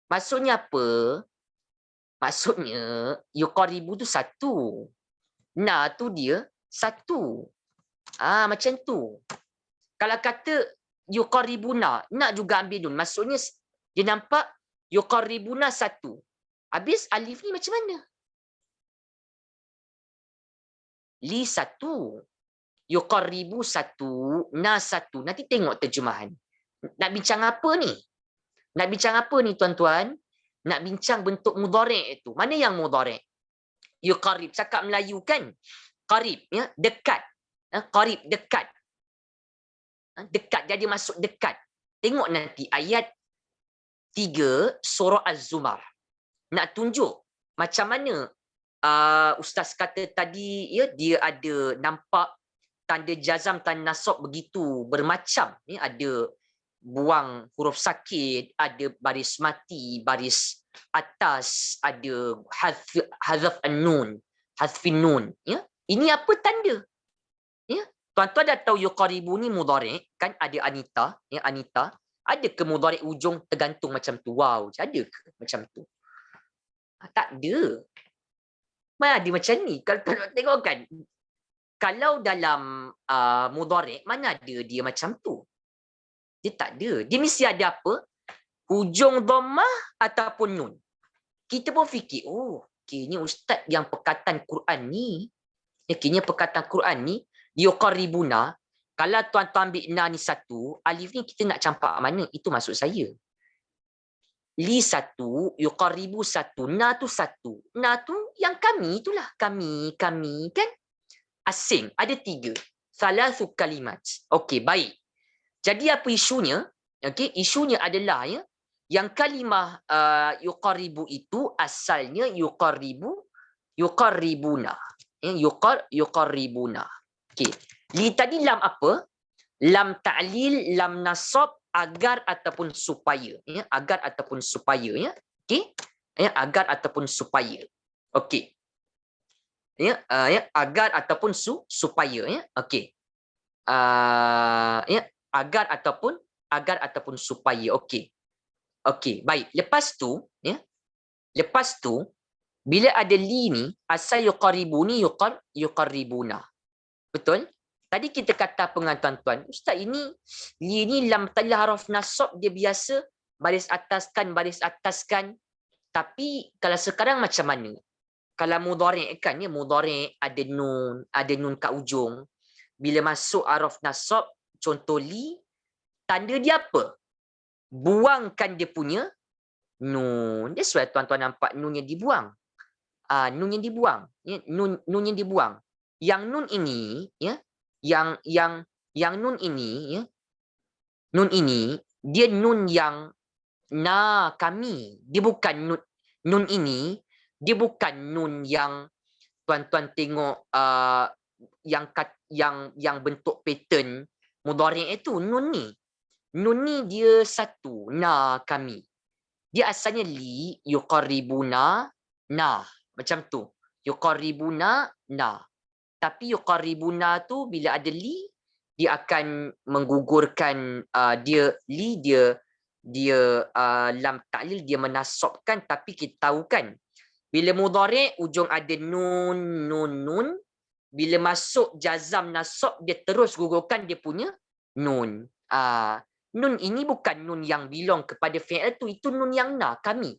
Maksudnya apa? Maksudnya yuqarribu tu satu. Na tu dia satu. Macam tu. Kalau kata yuqarribuna, nak juga ambil nun. Maksudnya dia nampak yuqarribuna satu. Habis alif ni macam mana? Li satu. Yuqarribu satu. Na satu. Nanti tengok terjemahan. Nak bincang apa ni? Nak bincang apa ni tuan-tuan? Nak bincang bentuk mudhari' itu. Mana yang mudhari'? Yuqarrib. Cakap Melayu kan? Qarib. Ya? Dekat. Qarib. Dekat. Dekat. Jadi masuk dekat. Tengok nanti ayat 3 surah Az-Zumar. Nak tunjuk macam mana Ustaz kata tadi, ya, dia ada nampak tanda jazam, tanda nasab begitu bermacam. Ya, ada buang huruf sakit, ada baris mati, baris atas, ada hazaf an-nun, hazfin nun. Ya, ini apa tanda? Ya, tuan-tuan dah tahu yuqaribu ni mudhari' kan, ada Anita, ya, Anita. Ada ke mudhari' ujung tergantung macam tu? Wow, ada ke macam tu? Tak ada. Mana ada macam ni? Kalau tengok kan, kalau dalam mudhari' mana ada dia macam tu? Dia tak ada. Dia mesti ada apa? Hujung dhammah ataupun nun. Kita pun fikir, kini ustaz yang perkataan Quran ni, kini perkataan Quran ni, yuqarribuna, kalau tuan-tuan ambil na ni satu, alif ni kita nak campak mana? Itu maksud saya. Li satu, yuqarribu satu, na tu satu. Na tu yang kami itulah. Kami kan? Asing. Ada 3. Salasu kalimat. Okey, baik. Jadi apa isunya? Okey, isunya adalah, ya, yang kalimah yuqarribu itu asalnya yuqarribuna. Ya, yuqarribuna. Okey. Li tadi lam apa? Lam ta'lil, lam nasab, agar ataupun supaya. Ya, agar ataupun supaya. Ya. Okey. Ya, agar ataupun supaya. Okey. Ya, agar ataupun supaya. Ya. Okey. Ya, agar ataupun supaya. Okey. Okey, baik. Lepas tu, ya. Lepas tu, bila ada li ni, asal yuqarribuni yuqarribuna. Betul? Tadi kita kata dengan tuan-tuan, ustaz ini li ni lam ta'lil haraf nasab, dia biasa baris ataskan. Tapi kalau sekarang macam mana? Kalau mudhari' kan, ya, mudhari' ada nun kat ujung. Bila masuk haraf nasab, contoh li, tanda dia apa? Buangkan dia punya nun. That's why tuan-tuan nampak nun yang dibuang. Nun yang dibuang. Ya, nun yang dibuang. Yang nun ini, ya, yang nun ini, ya, nun ini, dia nun yang na kami. Dia bukan nun ini, dia bukan nun yang tuan-tuan tengok yang bentuk pattern mudhari' itu. Nun ni dia satu, na kami. Dia asalnya li yuqarribuna na, macam tu. Yuqarribuna na. Tapi yuqarribuna tu bila ada li, dia akan menggugurkan dia lam ta'lil, dia menasabkan. Tapi kita tahu kan, Bila mudhari' ujung ada nun, nun. Bila masuk jazam nasab, dia terus gugurkan dia punya nun. Nun ini bukan nun yang belong kepada fi'il tu, itu nun yang na, kami.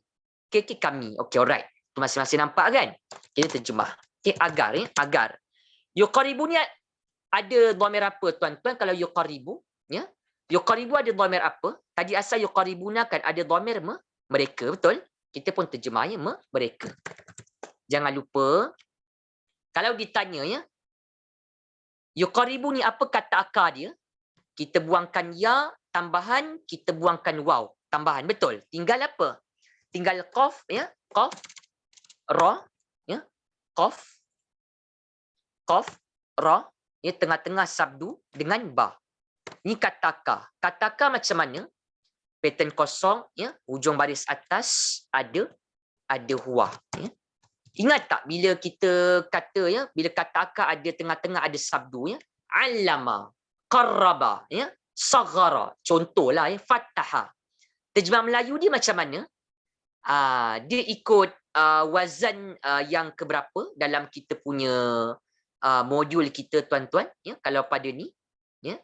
Okay, kami. Okay, alright. Tu masing-masing nampak kan? Kita terjemah. Okay, agar. Agar. Yuqaribu ni ada dhamir apa, tuan-tuan? Kalau yuqaribu, ya? Yuqaribu ada dhamir apa? Tadi asal yuqaribuna kan ada dhamir mereka, betul? Kita pun terjemahnya mereka. Jangan lupa, kalau ditanya, ya, yuqaribu ni apa kata akar dia? Kita buangkan ya tambahan, kita buangkan waw tambahan, betul? Tinggal apa? Tinggal qaf, ya, qaf, ra, ya, qaf, ra, ya, tengah-tengah sabdu dengan ba. Ini kata akar. Kata akar macam mana? Pattern kosong, ya, hujung baris atas ada huah, ya. Ingat tak bila kita kata, ya, bila kata akar ada tengah-tengah ada sabdu, ya, allama, qarraba, ya, saghara, contohlah, ya, fataha. Terjemah Melayu dia macam mana? Dia ikut wazan yang keberapa dalam kita punya modul kita, tuan-tuan, ya, kalau pada ni, ya,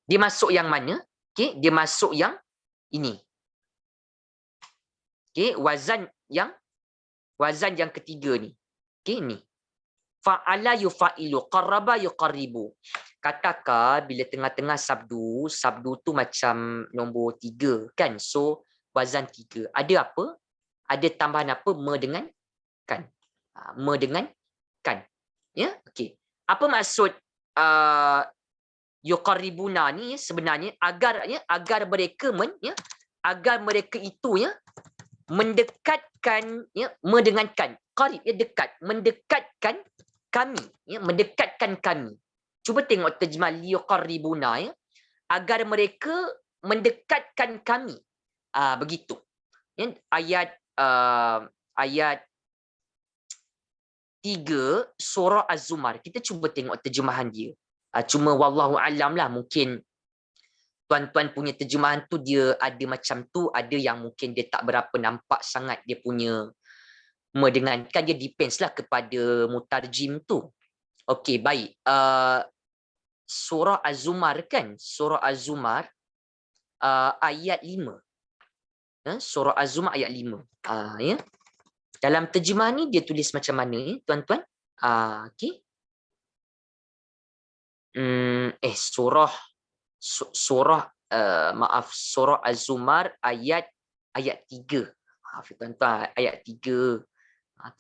dia masuk yang mana? Okay, dia masuk yang ini. Okay, wazan yang ketiga ni. Okay, ni. Fa'ala yufa'ilu, qarraba yuqarribu. Katakan bila tengah-tengah sabdu tu macam nombor 3 kan? So wazan 3. Ada apa? Ada tambahan apa? Me dengan kan. Me dengan kan. Ya, okey. Apa maksud yuqarribuna ni sebenarnya? Agar mereka agar mereka itu, ya, mendekatkan, ya, mendengankan, qarib, ya, dekat, mendekatkan kami, ya, mendekatkan kami. Cuba tengok terjemah liqarribuna, ya, agar mereka mendekatkan kami. Begitu. Ya, ayat 3 surah Az-Zumar. Kita cuba tengok terjemahan dia. Cuma wallahu alam lah, mungkin tuan-tuan punya terjemahan tu dia ada macam tu, ada yang mungkin dia tak berapa nampak sangat dia punya mendengarkan, dia depends lah kepada mutarjim tu. Okey, baik. Surah Az-Zumar kan? Surah Az-Zumar ayat 5. Surah Az-Zumar ayat 5. Ya. Dalam terjemah ni dia tulis macam mana, ya, tuan-tuan? Okey. Surah Az-Zumar ayat 3. Maaf tuan-tuan, ayat 3.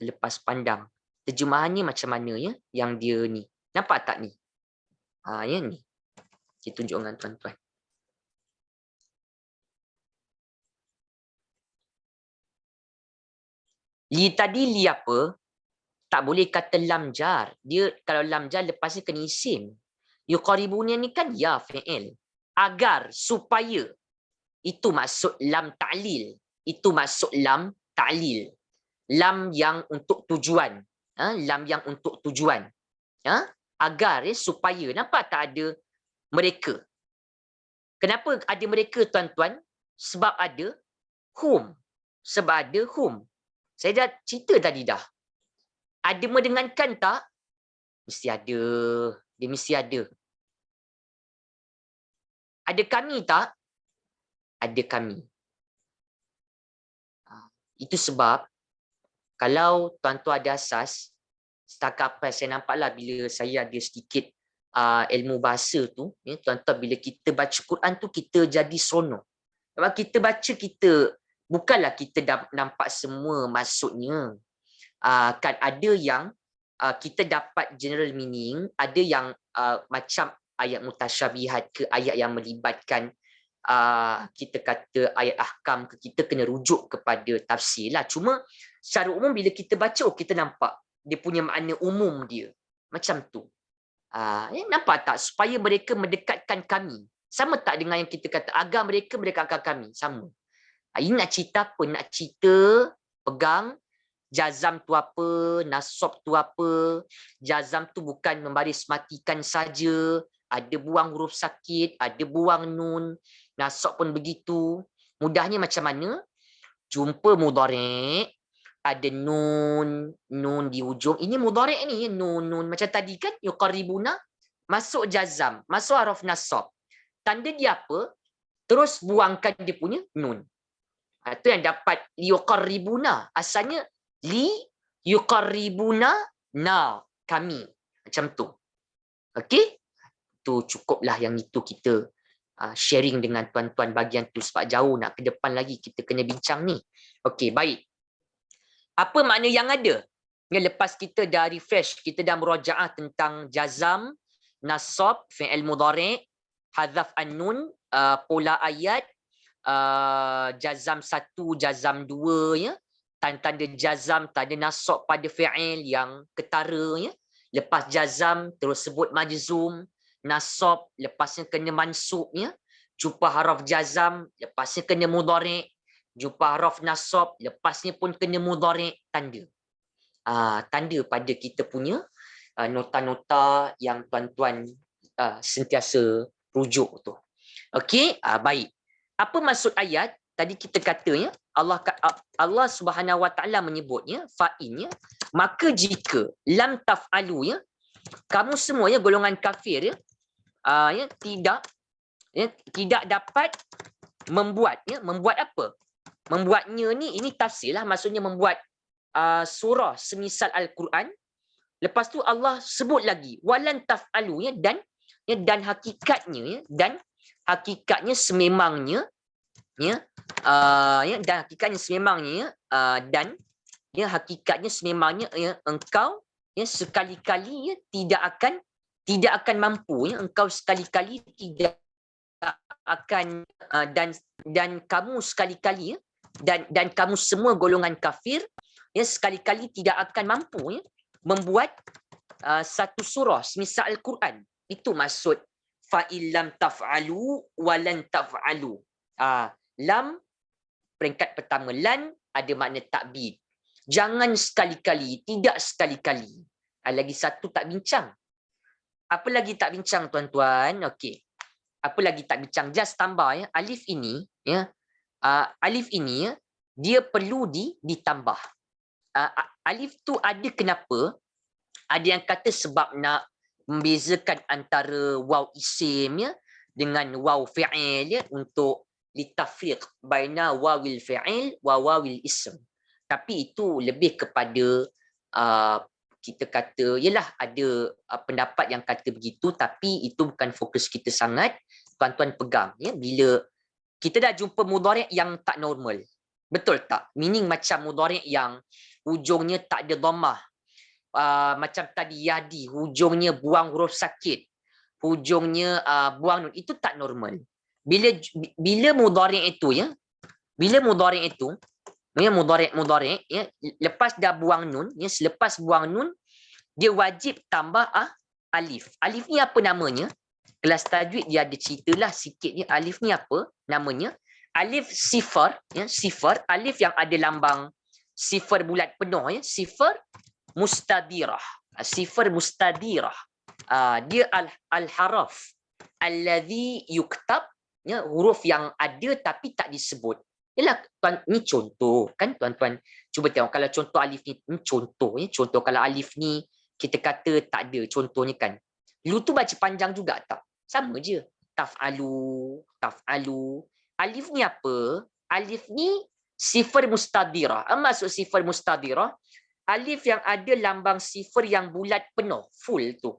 Terlepas pandang. Terjemahannya macam mana, ya? Yang dia ni. Nampak tak ni? Ya ni. Saya tunjuk dengan tuan-tuan. Li tadi li apa? Tak boleh kata lam jar. Dia kalau lam jar lepasnya kena isim. Yuqaribuna ni kan ya fi'il. Agar, supaya. Itu maksud lam ta'lil. Itu maksud lam ta'lil. Lam yang untuk tujuan. Lam yang untuk tujuan. Agar, ya, supaya. Nampak tak ada mereka? Kenapa ada mereka, tuan-tuan? Sebab ada hum. Sebab ada hum. Saya dah cerita tadi dah. Ada mendengarkan tak? Mesti ada. Dia mesti ada. Ada kami tak? Ada kami. Itu sebab kalau tuan-tuan ada asas, setakat apa saya nampaklah bila saya ada sedikit ilmu bahasa tu, ya, tuan-tuan, bila kita baca Quran tu kita jadi seronok. Sebab kita baca, kita bukanlah kita nampak semua maksudnya. Kan ada yang kita dapat general meaning, ada yang macam ayat mutasyabihat ke, ayat yang melibatkan kita kata ayat ahkam ke, kita kena rujuk kepada tafsir lah. Cuma secara umum bila kita baca, kita nampak dia punya makna umum dia. Macam tu. Nampak tak? Supaya mereka mendekatkan kami. Sama tak dengan yang kita kata agar mereka mendekatkan kami? Sama. Ini nak cerita apa? Nak cerita, pegang, jazam tu apa, nasab tu apa. Jazam tu bukan membaris matikan saja. Ada buang huruf sakit, ada buang nun. Nasab pun begitu. Mudahnya macam mana? jumpa mudhari' ada nun di hujung. Ini mudhari' ni, nun macam tadi kan, yuqarribuna, masuk jazam, masuk haraf nasab. Tanda dia apa? Terus buangkan dia punya nun. Itu yang dapat yuqarribuna. Asalnya li yuqarribuna na, kami. Macam tu. Okey? Tu cukuplah yang itu kita sharing dengan tuan-tuan bagian tu, sebab jauh nak ke depan lagi kita kena bincang ni. Okey, baik. Apa makna yang ada? Ya, lepas kita dah refresh, kita dah merajaah tentang jazam, nasab, fi'il mudhari', hadzaf an-nun, pola ayat, jazam 1, jazam 2, ya. Tanda jazam, tanda nasab pada fi'il yang ketara, ya. Lepas jazam terus sebut majzum, nasab lepasnya kena mansub, ya. Jumpa haraf jazam, lepasnya kena mudhari', jumpa haraf nasab, lepasnya pun kena mudhari', tanda. Tanda pada kita punya nota-nota yang tuan-tuan sentiasa rujuk tu. Okey, baik. Apa maksud ayat? Tadi kita kata, ya, Allah Subhanahu Wa Taala menyebutnya fa'in, ya. Maka jika lam taf'alu, ya, kamu semua, ya, golongan kafir, ya, tidak dapat membuat, ya, membuat apa? Membuatnya ni, ini tafsirlah, maksudnya membuat surah semisal Al-Quran. Lepas tu Allah sebut lagi walan taf'alu, ya, dan hakikatnya, ya, dan hakikatnya sememangnya, ya, dan hakikatnya sememangnya, dan ya, hakikatnya sememangnya, ya, engkau, ya, sekali-kali, ya, tidak akan mampu, ya, engkau sekali-kali tidak akan dan kamu sekali-kali, ya, dan kamu semua golongan kafir, ya, sekali-kali tidak akan mampu, ya, membuat satu surah semisal Al-Quran. Itu maksud fa'il lam taf'alu walan taf'alu. Lam peringkat pertama, lan ada makna takbid. Jangan sekali-kali, tidak sekali-kali. Lagi satu tak bincang. Apa lagi tak bincang, tuan-tuan? Okey. Apa lagi tak bincang? Just tambah, ya. Alif ini, ya. Alif ini, ya, dia perlu ditambah. Alif tu ada kenapa? Ada yang kata sebab nak membezakan antara waw isim, ya, dengan waw fi'il, ya, untuk litafriq baina wawil fi'il wa wawil ism. Tapi itu lebih kepada kita kata, yalah, ada pendapat yang kata begitu, tapi itu bukan fokus kita sangat. Tuan-tuan pegang, ya, bila kita dah jumpa mudhari' yang tak normal. Betul tak? Meaning macam mudhari' yang hujungnya tak ada dhammah. Macam tadi yadi, hujungnya buang huruf sakit, hujungnya buang nun, itu tak normal. Bila mudhari' itu, ya, bila mudhari' itu, ya, mudhari', ya, lepas dah buang nun, ya, selepas buang nun dia wajib tambah alif. Alif ni apa namanya? Kelas tajwid dia ada ceritalah sikit, ya. Alif ni apa namanya? Alif sifar, ya, sifar, alif yang ada lambang sifar bulat penuh, ya, sifar mustadirah. Sifar mustadirah. Dia al-haraf alladhi yuktab, ya, huruf yang ada tapi tak disebut. Yalah, ni contoh kan, tuan-tuan cuba tengok. Kalau contoh alif ni, contoh, ya, contoh kalau alif ni kita kata tak ada contohnya kan. Lu tu baca panjang juga tak? Sama je. Taf'alu, taf'alu. Alif ni apa? Alif ni sifar mustadirah. Maksud sifar mustadirah, alif yang ada lambang sifar yang bulat penuh, full tu.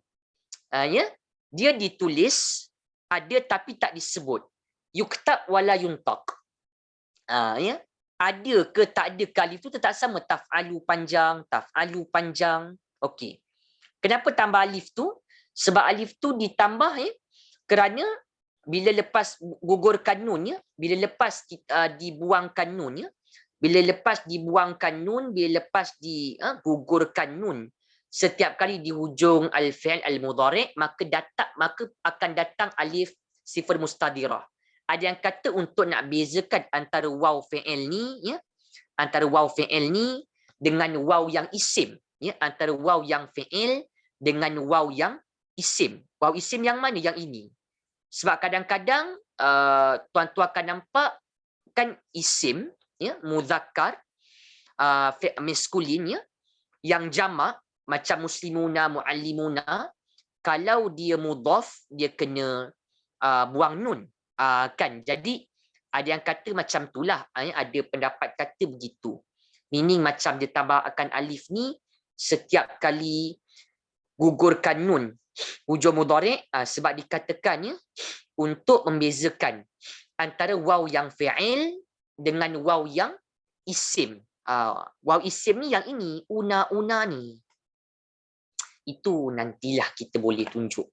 Ya, dia ditulis ada tapi tak disebut. Yuktab wala yuntaq. Ya, ada ke tak ada ke alif tu tetap sama. Taf'alu panjang, taf'alu panjang. Okey. Kenapa tambah alif tu? Sebab alif tu ditambah, ya, kerana bila lepas gugurkan nun, ya, bila lepas dibuangkan nun, ya, bila lepas dibuangkan nun, bila lepas digugurkan nun, setiap kali di hujung al-fi'il al-mudhari', maka akan datang alif sifar mustadirah. Ada yang kata untuk nak bezakan antara waw fi'il ni, ya, antara waw fi'il ni dengan waw yang isim, ya, antara waw yang fi'il dengan waw yang isim. Waw isim yang mana? Yang ini. Sebab kadang-kadang tuan-tuan akan nampak kan isim ya, muzakkar maskulin, ya, yang jamak macam muslimuna, muallimuna, kalau dia mudhaf dia kena buang nun, kan. Jadi ada yang kata macam itulah, ada pendapat kata begitu. Meaning macam dia tambahkan alif ni setiap kali gugurkan nun hujung mudhari', sebab dikatakannya untuk membezakan antara waw yang fi'il dengan waw yang isim. Waw isim ni yang ini, una ni. Itu nantilah kita boleh tunjuk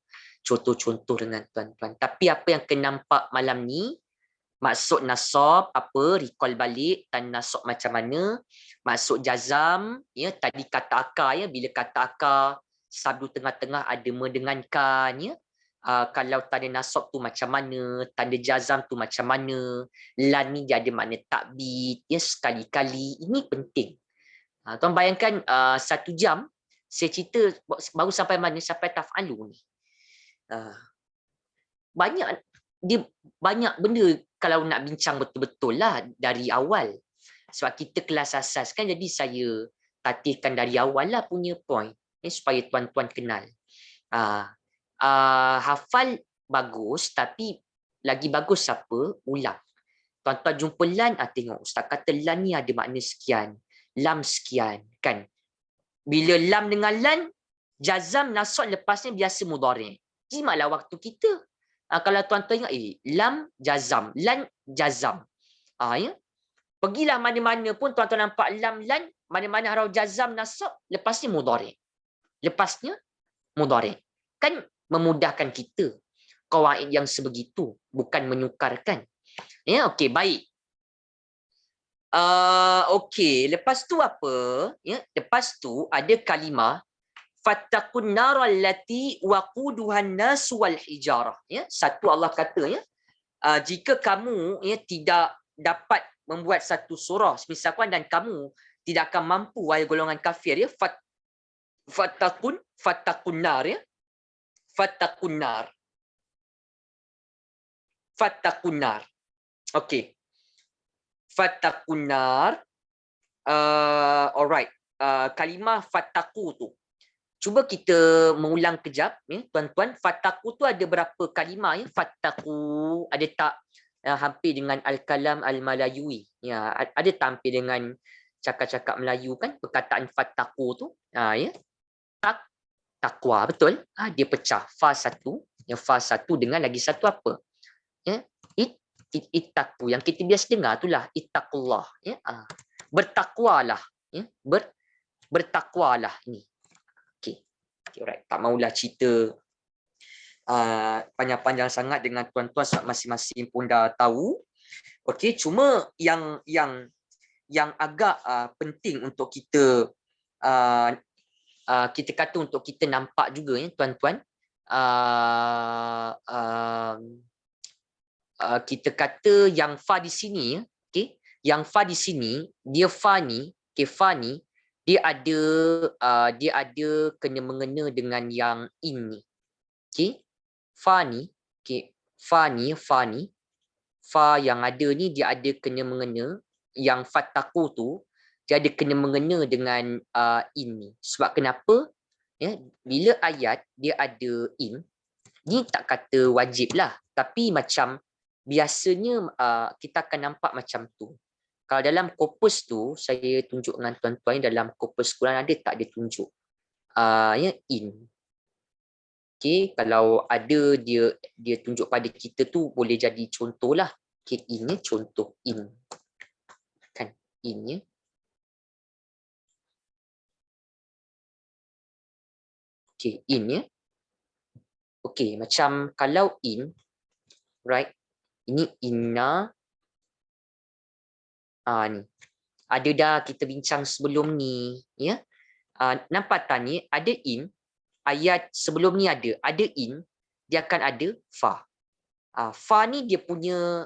contoh-contoh dengan tuan-tuan. Tapi apa yang kena nampak malam ni, maksud nasab apa, recall balik tan nasab macam mana, maksud jazam, ya, tadi kata akar, ya, bila kata akar sabdu tengah-tengah ada mendengankan, ya. Kalau tanda nasab tu macam mana, tanda jazam tu macam mana, lan ni dia ada makna takbid, ya, sekali-kali. Ini penting. Tuan bayangkan 1 jam saya cerita baru sampai mana, sampai taf'alu ni. Banyak benda kalau nak bincang betul-betul lah dari awal. Sebab kita kelas asas kan, jadi saya tatihkan dari awal lah punya point, supaya tuan-tuan kenal. Hafal bagus, tapi lagi bagus apa? Ulang. Tuan-tuan jumpa lan, tengok ustaz kata lan ni ada makna sekian, lam sekian, kan. Bila lam dengan lan, jazam nasab lepasnya biasa mudhari'. Jimatlah waktu kita. Kalau tuan-tuan ingat, lam jazam, lan jazam. Ya. Pergilah mana-mana pun tuan-tuan nampak lam lan, mana-mana haraf jazam nasab, lepasnya mudhari'. Lepasnya mudhari'. Kan memudahkan kita. Qawaid yang sebegitu, bukan menyukarkan. Ya, okey, baik. Okey, lepas tu apa? Ya, lepas tu ada kalimah fattaqun nar allati waquduhan nas wal hijarah. Ya, satu Allah kata, ya, jika kamu, ya, tidak dapat membuat satu surah misalkan dan kamu tidak akan mampu, wahai golongan kafir, ya, fattaqun nar, ya. Fattaqun nar. Fattaqun nar. Okey. Fattaqun nar. Alright. Kalimah fattaqu tu. Cuba kita mengulang kejap, ya, tuan-tuan. Fattaqu tu ada berapa kalimah, ya? Fattaqu ada tak hampir dengan al-kalam al-malayui? Ya, ada tak hampir dengan cakap-cakap Melayu kan, perkataan fattaqu tu? Ya. Takwa, betul? Dia pecah fa satu, yang fa satu dengan lagi satu apa? Ya, ittaqu, yang kita biasa dengar itulah ittaqullah, ya. Bertakwalah, ya. Bertakwalah ini. Okey. Alright, tak maulah cerita panjang-panjang sangat dengan tuan-tuan sebab masing-masing pun dah tahu. Okey, cuma yang agak penting untuk kita kita kata untuk kita nampak juga, ya, tuan-tuan, kita kata yang fa di sini, okey, yang fa di sini, dia fa ni, fa ni dia ada kena mengena dengan yang in ni. Okey, fa ni, fa yang ada ni dia ada kena mengena, yang fattaqu tu dia ada kena mengena dengan in ni. Sebab kenapa? Ya, bila ayat dia ada in, ni tak kata wajib lah, tapi macam biasanya kita akan nampak macam tu. Kalau dalam korpus tu, saya tunjuk dengan tuan-tuan, dalam korpus Quran ada tak dia tunjuk ya, in. Okey, kalau ada dia tunjuk pada kita tu boleh jadi contoh lah. Okey, ini contoh in. Kan, in, ya. Okey, in, ya. Okey, macam kalau in, right? Ini inna. Ni. Ada dah kita bincang sebelum ni, ya. Nampak tak ni ada in, ayat sebelum ni ada in, dia akan ada fa. Fa ni dia punya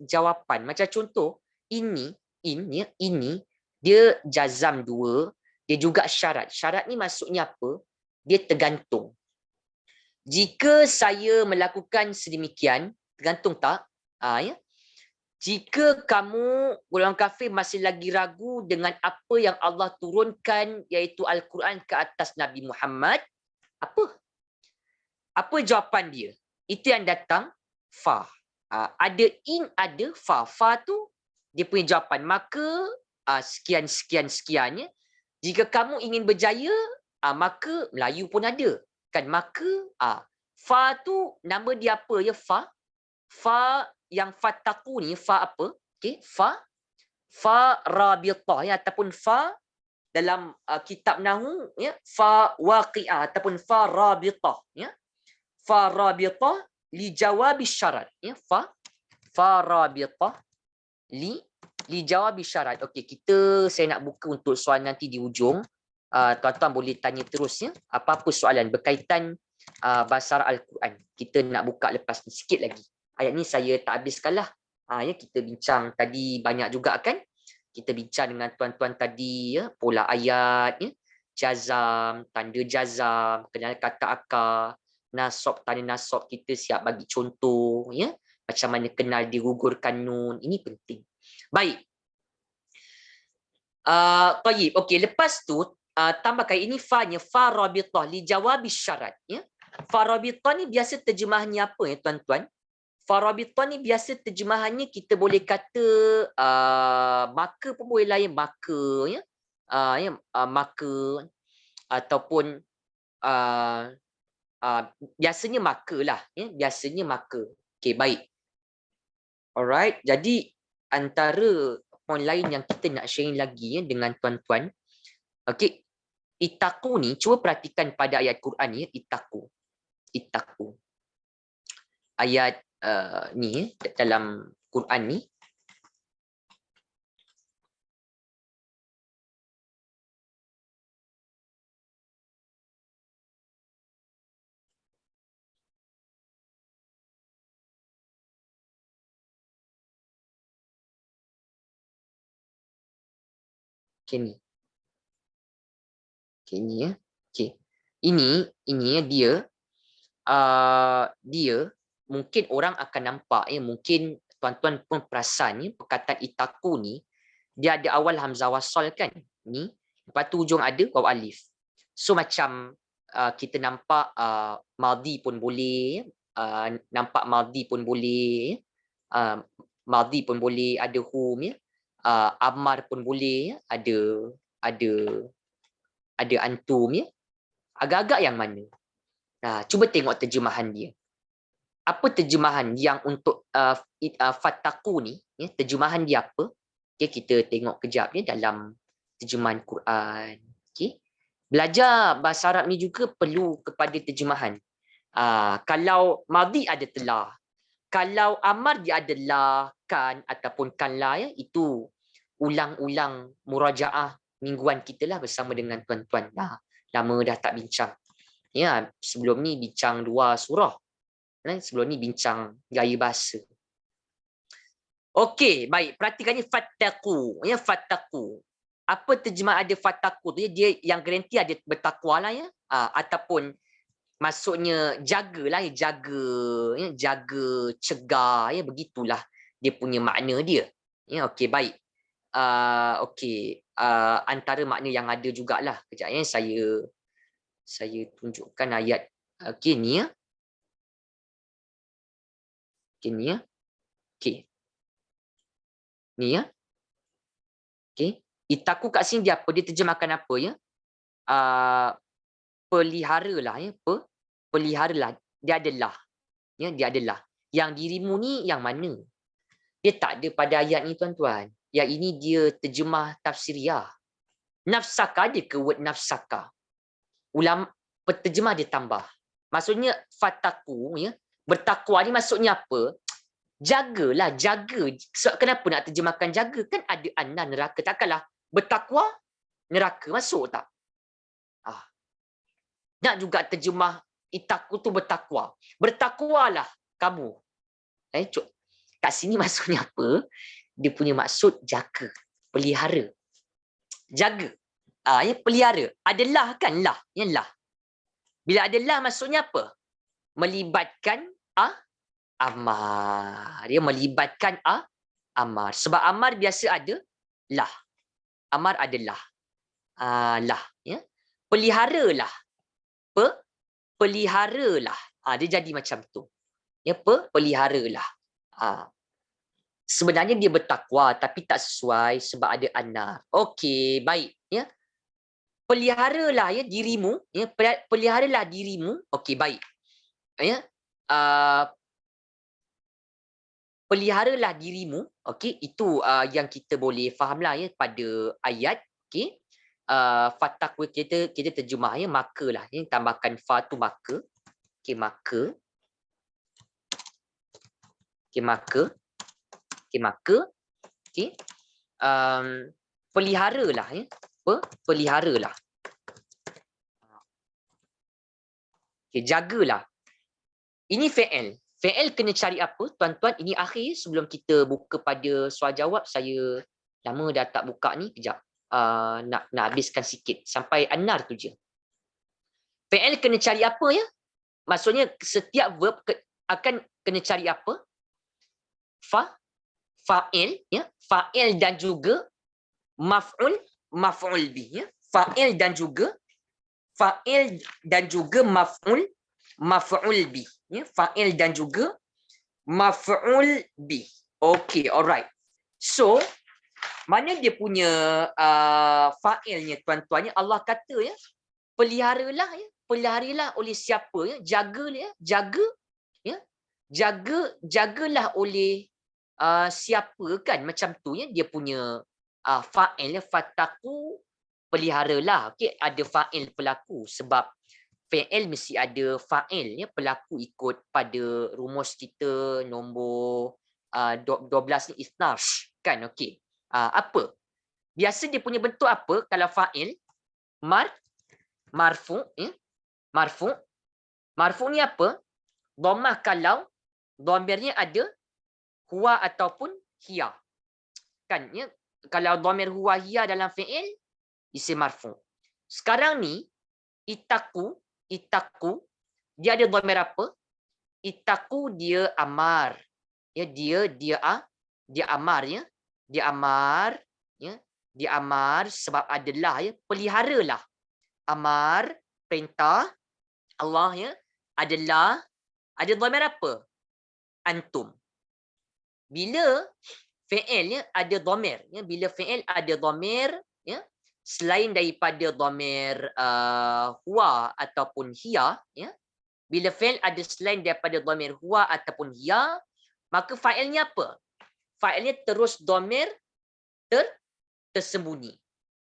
jawapan. Macam contoh ini, ya, ini dia jazam 2, dia juga syarat. Syarat ni maksudnya apa? Dia tergantung. Jika saya melakukan sedemikian, tergantung tak? Ya. Jika kamu golongan kafir masih lagi ragu dengan apa yang Allah turunkan, iaitu Al-Quran ke atas Nabi Muhammad, apa? Apa jawapan dia? Itu yang datang fa. Ada in, ada fa. Fa tu dia punya jawapan. Maka sekian sekian sekiannya. Jika kamu ingin berjaya, maka Melayu pun ada. Kan maka fa tu nama dia apa ya? Fa. Fa yang fataku ni fa apa? Okey, fa rabitah ya, ataupun fa dalam kitab nahwu ya, fa waqi'ah ataupun fa rabitah ya. Fa rabitah li jawabi syarat ya, fa rabitah li jawabi syarat. Okey, saya nak buka untuk soalan nanti di ujung. Tuan-tuan boleh tanya terus ya, apa-apa soalan berkaitan bahasa Al-Quran. Kita nak buka lepas ni sikit lagi. Ayat ni saya tak habiskan lah. Ya, kita bincang tadi banyak juga kan. Kita bincang dengan tuan-tuan tadi ya, pola ayat ya, jazam, tanda jazam, kenal kata akar, nasab, tanda nasab, kita siap bagi contoh ya, macam mana kenal digugurkan nun. Ini penting. Baik. Tayyib. Okey, lepas tu tambahkan ini fa-nya, fa rabitah li jawabi syarat ya. Fa rabitah ni biasa terjemahannya apa ya tuan-tuan? Fa rabitah ni biasa terjemahannya kita boleh kata maka pun boleh lain, maka ya. Maka ataupun biasanya maka lah ya, biasanya maka. Okey, baik. Alright, jadi antara poin lain yang kita nak sharing lagi ya dengan tuan-tuan. Okey, itaku ni cuba perhatikan pada ayat Quran ya, itaku. Ayat ni dalam Quran ni. Okey ni. Okey ni ya. Okey. Ini ya dia mungkin orang akan nampak ya, mungkin tuan-tuan pun perasan ya, perkataan itaku ni dia ada awal hamzah wasal kan ni, lepas tu ujung ada waw alif. So macam kita nampak madhi pun boleh, nampak madhi pun boleh, madhi pun boleh ada hum ya, amar pun boleh ya, ada antum ya. Agak-agak yang mana? Cuba tengok terjemahan dia. Apa terjemahan yang untuk fataku ni ya, terjemahan dia apa? Okay, kita tengok kejap ya dalam terjemahan Quran. Okay. Belajar bahasa Arab ni juga perlu kepada terjemahan. Kalau madhi ada telah, kalau amar dia adalah kan ataupun kanlah ya, itu ulang-ulang murajaah mingguan kita lah bersama dengan tuan-tuan. Lama dah tak bincang. Ya, sebelum ni bincang 2 surah. Sebelum ni bincang gaya bahasa. Okey, baik. Perhatikan ni fattaqu. Ya, fattaqu. Apa terjemah ada fattaqu tu? Dia yang garanti ada bertakwa lah ya. Ataupun maksudnya jagalah ya, jaga, cegah ya, begitulah dia punya makna dia. Ya, okey, baik. Okey, antara makna yang ada jugalah. Kejap ya, saya tunjukkan ayat. Okey ni ya. Okey ni ya. Okey. Ni ya. Okey. Itaku kat sini dia apa? Dia terjemahkan apa ya? Peliharalah ya. Peliharalah. Dia adalah. Ya, dia adalah. Yang dirimu ni yang mana? Dia tak ada pada ayat ni tuan-tuan. Yang ini dia terjemah tafsiriyah. Nafsaka ada ke word nafsaka? Ulama penterjemah dia tambah. Maksudnya fataku ya, bertakwa ni maksudnya apa? Jagalah, jaga. So, kenapa nak terjemahkan jaga? Kan ada anna neraka. Takkanlah bertakwa neraka masuk tak? Nak juga terjemah itaku tu bertakwa. Bertakwalah kamu. Kat sini maksudnya apa? Dia punya maksud jaga, pelihara. Jaga. Ya, pelihara. Adalah kan lah. Ya, lah. Bila adalah maksudnya apa? Melibatkan amar. Dia melibatkan amar. Sebab amar biasa ada lah. Amar adalah lah, ya. Peliharalah. Peliharalah. Dia jadi macam tu. Ya, peliharalah. Sebenarnya dia bertakwa tapi tak sesuai sebab ada anar. Okey, baik, ya. Peliharalah ya dirimu, ya, peliharalah dirimu. Okey, baik. Ya. Peliharalah dirimu. Okey, itu yang kita boleh fahamlah ya pada ayat. Okey. Fatakwa kita terjemah ya, maka lah. Ini tambahkan fa tu maka. Okey, maka. Okey, maka. Okey, maka. Okey. Peliharalah ya. Peliharalah. Okey, jagalah. Ini fi'il. Fi'il kena cari apa? Tuan-tuan, ini akhir sebelum kita buka pada soal jawab. Saya lama dah tak buka ni. Kejap. Nak habiskan sikit. Sampai anar tu je. Fi'il kena cari apa ya? Maksudnya setiap verb akan kena cari apa? Fa'il. Ya? Fa'il dan juga maf'ul bih. Ya? Fa'il dan juga maf'ul bih. Ya? Fa'il dan juga maf'ul bih. Okay, alright. So, mana dia punya fa'ilnya tuan-tuan? Allah kata ya, peliharalah ya, peliharalah oleh siapa ya? Jagalah ya, jagalah oleh siapa kan, macam tu ya dia punya fa'il ya, fataku peliharalah. Okey, ada fa'il pelaku sebab fi'il mesti ada fa'il ya, pelaku ikut pada rumus kita nombor 12 ni isnash kan. Okey. Apa? Biasa dia punya bentuk apa kalau fa'il? Marfu ya. Marfu ni apa? Dhammah kalau dhamirnya ada huwa ataupun hiya. Kan ya, kalau dhamir huwa hiya dalam fi'il isim marfu. Sekarang ni itaku dia ada dhamir apa? Itaku dia amar. Ya, dia amar ya. Dia amar ya. Dia amar sebab adalah ya, peliharalah. Amar perintah Allah ya, adalah ada dhamir apa? Antum. Bila fi'il ya ada dhamir ya, bila fi'il ada dhamir ya, selain daripada dhamir huwa ataupun hiya ya, bila fi'il ada selain daripada dhamir huwa ataupun hiya, maka fa'ilnya apa? Fa'ilnya terus dhamir tersembunyi.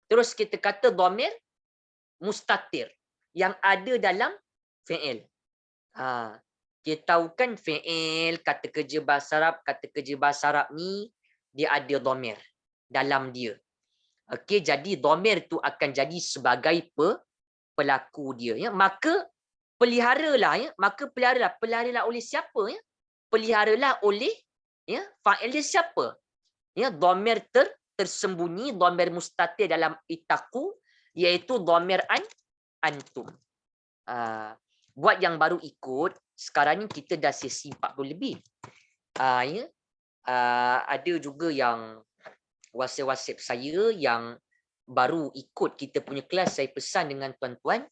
Terus kita kata dhamir mustatir yang ada dalam fi'il. Kita tahu kan fi'il, kata kerja bahasa Arab ni dia ada dhamir dalam dia. Okey, jadi dhamir tu akan jadi sebagai pelaku dia ya. Maka peliharalah ya, peliharalah oleh siapa ya? Peliharalah oleh ya, fa'il dia siapa? Ya, dhamir tersembunyi, dhamir mustatir dalam itaku, iaitu dhamir antum. Buat yang baru ikut, sekarang ni kita dah sesi 40 lebih. Ya. Ada juga yang WhatsApp saya yang baru ikut kita punya kelas. Saya pesan dengan tuan-tuan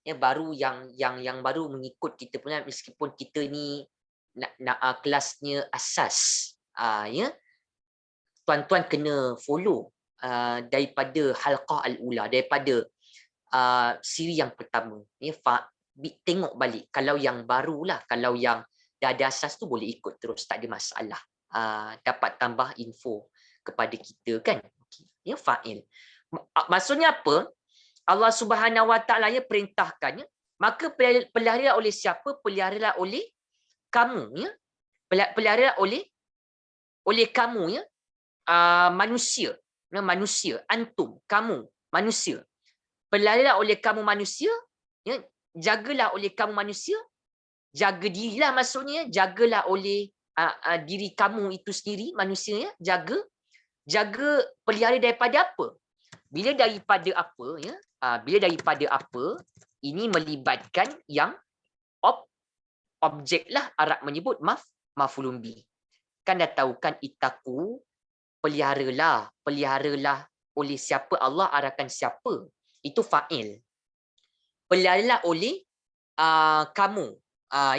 ya, baru yang baru mengikut kita punya, meskipun kita ni nak kelasnya asas ya, tuan-tuan kena follow daripada halqah al-ula, daripada siri yang pertama ya. Tengok balik kalau yang barulah, kalau yang dah ada asas tu boleh ikut terus, tak ada masalah. Dapat tambah info kepada kita kan. Ya, fa'il. Maksudnya apa? Allah Subhanahu Wa Taala ya perintahkan ya, maka peliharalah oleh siapa? Peliharalah oleh kamu ya. Peliharalah oleh kamu ya, manusia. Ya, manusia, antum, kamu, manusia. Peliharalah oleh kamu manusia ya, jagalah oleh kamu manusia, jaga dirilah maksudnya, jagalah oleh diri kamu itu sendiri manusia ya, jaga pelihara daripada apa? Bila daripada apa ya? Bila daripada apa, ini melibatkan yang objek lah. Arab menyebut maf'ulun bih. Kan dah tahu kan itaku peliharalah oleh siapa, Allah arahkan siapa, itu fa'il. Peliharalah oleh kamu,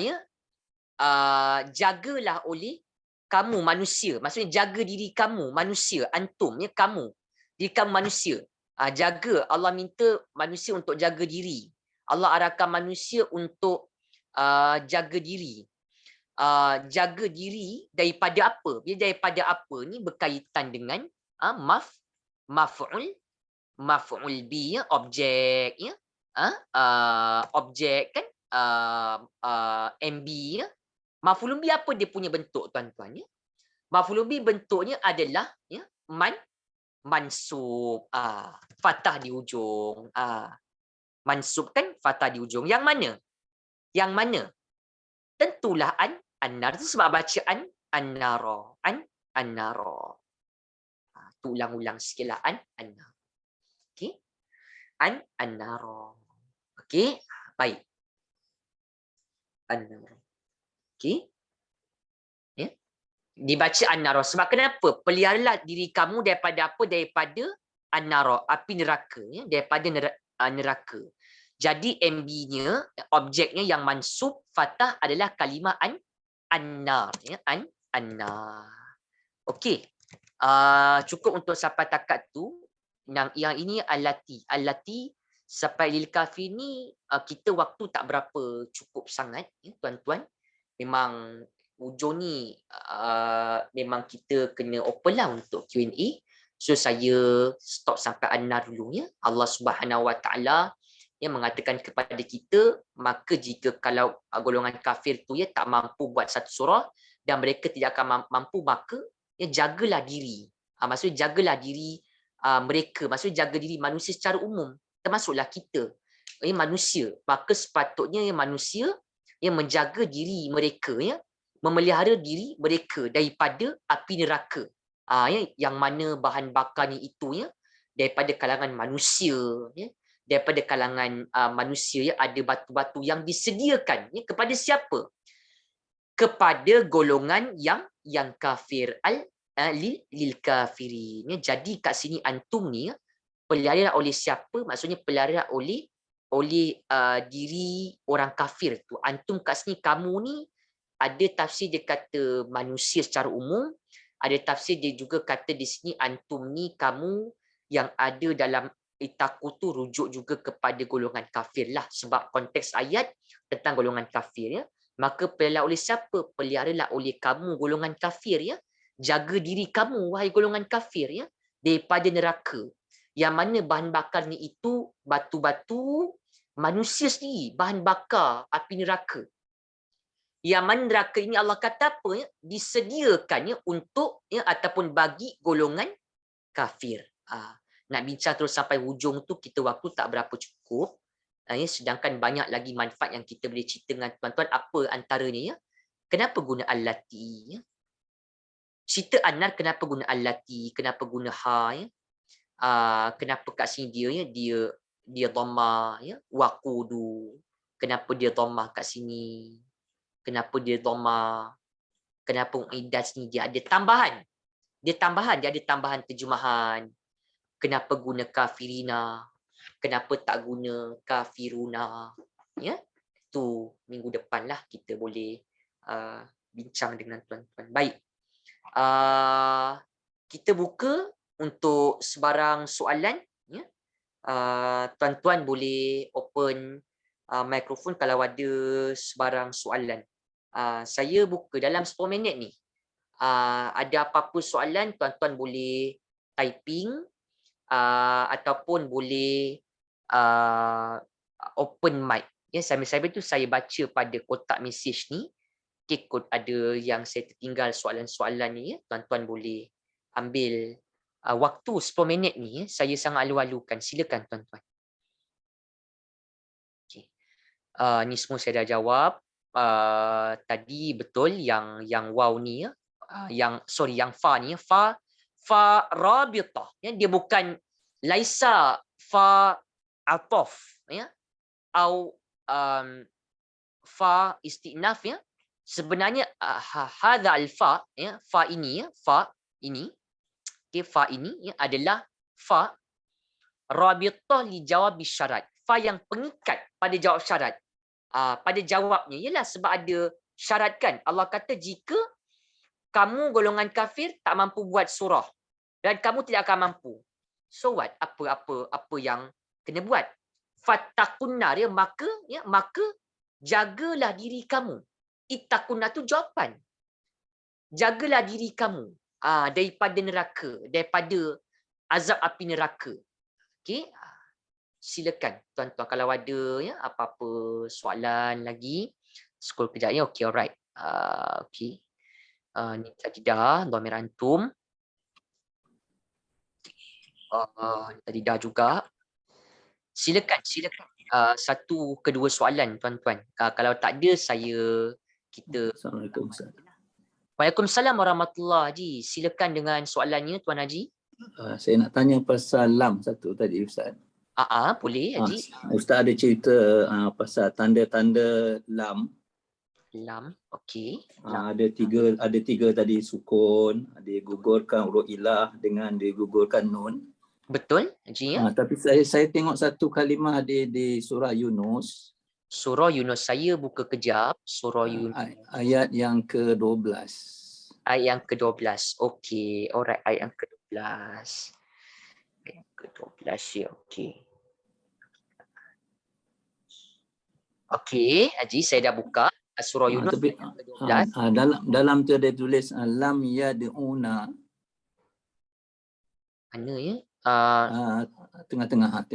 ya, jagalah oleh kamu manusia, maksudnya jaga diri kamu manusia, antum, ya, kamu, diri kamu manusia. Jaga, Allah minta manusia untuk jaga diri, Allah arahkan manusia untuk jaga diri. Jaga diri daripada apa? Dia daripada apa ni berkaitan dengan maf'ul bi, ya, objek, ya, objek kan, MB, ya. Maf'ul bi apa dia punya bentuk, tuan-tuan, ya? Maf'ul bi bentuknya adalah, ya, mansub, fathah di ujung, mansub kan, fathah di ujung. Yang mana? Yang mana? Tentulah an-nar, itu sebab bacaan an-nara, an-nara. Tu ulang-ulang sikitlah, an-nar. Okey. An-nara. Okey, baik. An-nara. Okey. Ya. Dibaca an-nara. Sebab kenapa? Peliharalah diri kamu daripada apa? Daripada an-nara, api neraka, ya, daripada neraka. Jadi MB-nya, objeknya yang mansub fathah adalah kalimah an-nar, ya, an-nar. Okey. Cukup untuk sampai takat tu. Yang ini allati sampai lil kafir ni, kita waktu tak berapa cukup sangat, ya, tuan-tuan. Memang ujung ni memang kita kena open lah untuk Q&A. So saya stop sampai an-nar dulu, ya. Allah Subhanahu Wa Taala yang mengatakan kepada kita, maka jika kalau golongan kafir tu, ya, tak mampu buat satu surah dan mereka tidak akan mampu, maka, ya, jagalah diri. Maksudnya jagalah diri mereka, maksudnya jaga diri manusia secara umum, termasuklah kita, manusia. Maka sepatutnya, ya, manusia yang menjaga diri mereka, ya, memelihara diri mereka daripada api neraka, ya, yang mana bahan bakarnya itu, ya, daripada kalangan manusia, ya, daripada kalangan manusia, ya, ada batu-batu yang disediakan, ya, kepada siapa? Kepada golongan yang kafir, lil kafirin, ya. Jadi kat sini antum ni, ya, pelihara oleh siapa? Maksudnya pelihara oleh diri orang kafir tu. Antum kat sini, kamu ni, ada tafsir dia kata manusia secara umum, ada tafsir dia juga kata di sini antum ni, kamu yang ada dalam itaku tu rujuk juga kepada golongan kafir lah, sebab konteks ayat tentang golongan kafir, ya. Maka pelihara oleh siapa? Peliharalah oleh kamu golongan kafir, ya. Jaga diri kamu, wahai golongan kafir, ya, daripada neraka. Yang mana bahan bakarnya itu batu-batu manusia sendiri, bahan bakar api neraka. Yang mana neraka ini Allah kata apa, ya? Disediakan, ya, untuk, ya, ataupun bagi golongan kafir. Nak bincang terus sampai hujung tu kita waktu tak berapa cukup. Ya, sedangkan banyak lagi manfaat yang kita boleh cerita dengan tuan-tuan. Apa antaranya, ya? Kenapa guna allati, ya? Cerita an-nar kenapa guna allati, kenapa guna ha, ya? Kenapa kat sini dia, ya, dia dhamma, ya, waqudu. Kenapa dia dhamma kat sini? Kenapa dia dhamma? Kenapa uidat sini dia ada tambahan? Dia ada tambahan terjemahan. Kenapa guna kafirina? Kenapa tak guna kafiruna? Ya, tu minggu depan lah kita boleh bincang dengan tuan-tuan. Baik. Kita buka untuk sebarang soalan, ya. Tuan-tuan boleh open mikrofon kalau ada sebarang soalan. Saya buka dalam 10 minit ni. Ada apa-apa soalan, tuan-tuan boleh typing ataupun boleh open mic. Ya, sambil-sambil tu saya baca pada kotak mesej ni. Okay, ada yang saya tertinggal soalan-soalan ni, ya. Tuan-tuan boleh ambil waktu 10 minit ni, ya. Saya sangat alu-alukan. Silakan tuan-tuan. Okay. Ni semua saya dah jawab. Tadi betul yang wow ni, ya. Yang fa ni, fa rabitah, ya. Dia bukan laisa fa ataf, ya, atau fa istinaf, ya. Sebenarnya hadza al fa, ya, fa ini, ya, fa ini Okay, fa ini adalah fa rabitah li jawab syarat. Fa yang pengikat pada jawab syarat. Pada jawabnya ialah sebab ada syarat kan. Allah kata jika kamu golongan kafir tak mampu buat surah dan kamu tidak akan mampu. So what? Apa yang kena buat? Fattakunnar maka jagalah diri kamu. Ittakunna tu jawapan. Jagalah diri kamu daripada neraka, daripada azab api neraka. Okey. Silakan tuan-tuan kalau ada apa-apa soalan lagi. Scroll kejap ya. Okey, alright. Okey. Ni tadi dah dhamir antum. Tadi dah juga. Silakan. Satu kedua soalan tuan-tuan. Kalau tak ada kita Assalamualaikum Ustaz. Waalaikumsalam warahmatullahi. Haji, silakan dengan soalannya Tuan Haji. Saya nak tanya pasal lam satu tadi Ustaz. Boleh Haji. Ustaz ada cerita pasal tanda-tanda lam. Lam, okey. Ada tiga tadi sukun, digugurkan huruf ilah dengan digugurkan nun. Betul Haji ya. Tapi saya tengok satu kalimah di surah Yunus. Surah Yunus, saya buka kejap. Surah Yunus. Ayat yang ke-12. Ayat yang ke-12. Okey, alright, ayat yang ke-12. Ayat yang ke-12 ya, okey. Okey, Haji, saya dah buka surah Yunus Tapi ayat ke-12. dalam tu ada tulis lam yad'una. Mana ya? Tengah-tengah.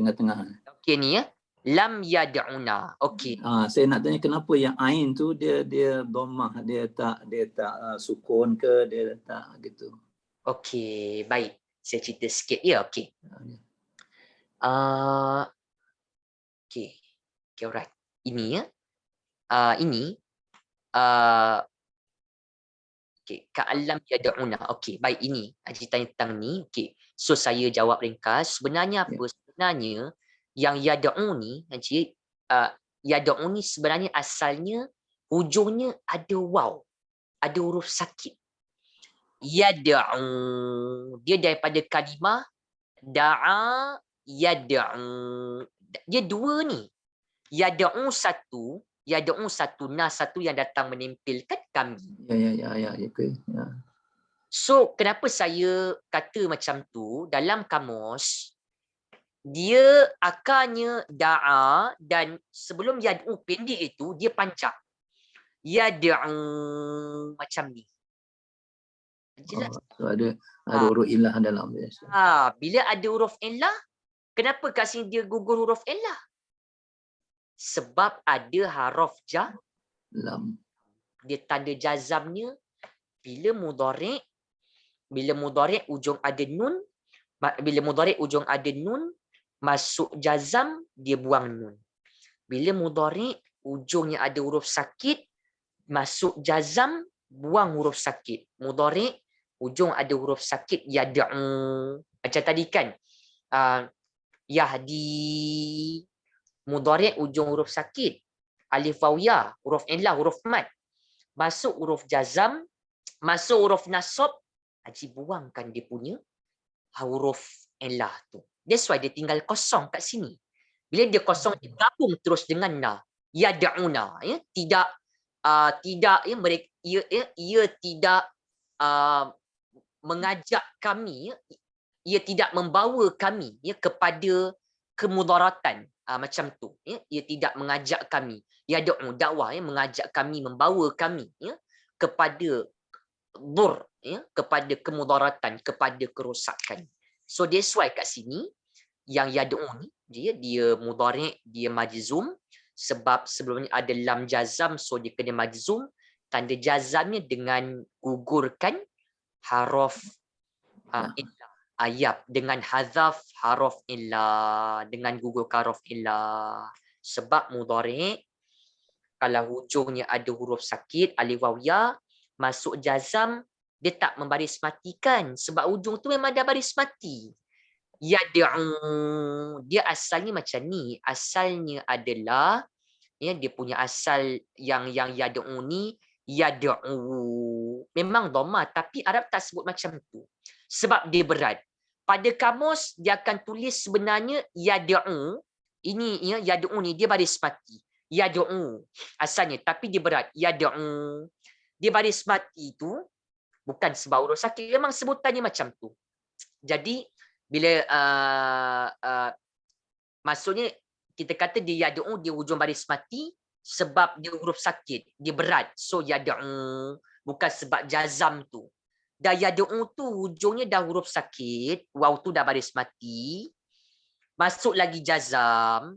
Okey ni ya. Lam yad'una. Okey. Saya nak tanya kenapa yang ain tu dia dhammah, dia tak sukun ke, dia tak gitu. Okey, baik. Saya cerita sikit ya, okey. Okey. Okey, alright. Ini ya. Okey, ka'allam yad'una. Okey, baik ini. Haji tanya tentang ni. Okey. So saya jawab ringkas. Sebenarnya apa? Sebenarnya yang yad'u ni, Haji, yad'u ni sebenarnya asalnya hujungnya ada waw. Ada huruf sakit. Yad'u. Dia daripada kalimah da'a yad'u. Dia dua ni. Yad'u satu, satu yang datang menempelkan kami. Ya, okey. Ya. So, kenapa saya kata macam tu? Dalam kamus, dia akarnya da'a dan sebelum yad'u pendek itu, dia panjang. Yad'u macam ni. Jelas? So ada huruf ilah dalam dia. Bila ada huruf ilah, kenapa kat sini dia gugur huruf ilah? Sebab ada haraf lam. Dia tanda jazamnya bila mudhari' ujung ada nun, masuk jazam dia buang nun. Bila mudhari' ujungnya ada huruf sakit, masuk jazam buang huruf sakit. Mudhari' ujung ada huruf sakit yad'u. Macam tadi kan, yahdi. Mudhari' ujung huruf sakit, alif waw ya, huruf illah, huruf mad. Masuk huruf jazam, masuk huruf nasab, Haji buangkan dia punya huruf illah tu. That's why dia tinggal kosong kat sini. Bila dia kosong, dia gabung terus dengan na. Yad'una, ya, tidak mereka ia tidak mengajak kami, ia tidak membawa kami kepada kemudaratan. Macam tu, ia tidak mengajak kami, yad'u dakwah, mengajak kami, membawa kami kepada dur, kepada kemudaratan, kepada kerosakan. So that's why kat sini yang yad'u ni dia mudhari', dia majzum sebab sebelumnya ada lam jazam, so dia kena majzum. Tanda jazamnya dengan gugurkan haraf ayat, dengan hazaf haraf illa, dengan gugur haraf illa. Sebab mudhari' kalau hujungnya ada huruf sakit, alif waw ya, masuk jazam, dia tak membaris matikan sebab hujung tu memang dah baris mati. Yad'u, dia asalnya macam ni. Asalnya adalah dia punya asal yang yad'u ni, yad'u memang dhamma, tapi Arab tak sebut macam tu. sebab dia berat. Pada kamus dia akan tulis sebenarnya yad'u. Ini ya, yad'u ni dia baris mati. Yad'u asalnya, tapi dia berat. Yad'u. Dia baris mati tu bukan sebab huruf sakit, memang sebutannya macam tu. Jadi bila maksudnya kita kata dia yad'u, dia hujung baris mati sebab dia huruf sakit, dia berat. So yad'u bukan sebab jazam tu. Dah yad'u tu hujungnya dah huruf sakit, waw tu dah baris mati. Masuk lagi jazam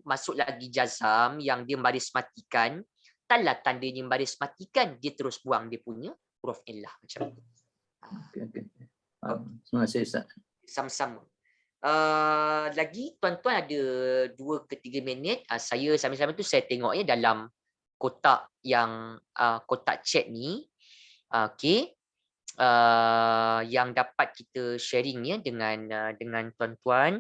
yang dia baris matikan. Taklah tanda dia baris matikan, dia terus buang dia punya huruf illah macam tu. Okey. Terima kasih Ustaz. Sama-sama. Lagi tuan-tuan ada 2 ke 3 minit. Saya sambil-sambil tu saya tengoknya dalam kotak yang kotak chat ni. Okey. Yang dapat kita sharing ya dengan tuan-tuan.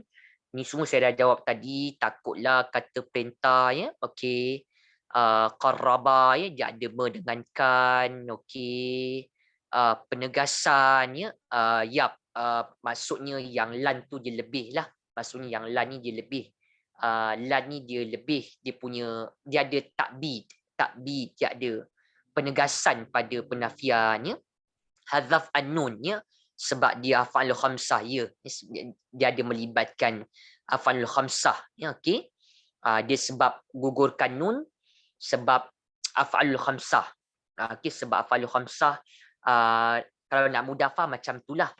Ni semua saya dah jawab tadi. Takutlah kata perintah ya. Okey. Qarraba ya, dia ada mendengankan. Okey. Penegasan ya. Yap. Maksudnya yang lan tu dia lebih lah. Maksudnya yang lan ni dia lebih. Lan ni dia lebih. Dia ada takbid. Dia ada penegasan pada penafiannya. Hadzaf an-nun ya, sebab dia af'alul khamsah ya. Dia ada melibatkan af'alul khamsah ya, okey. Dia sebab gugurkan nun sebab af'alul khamsah. Okey, sebab af'alul khamsah kalau nak mudah faham macam itulah.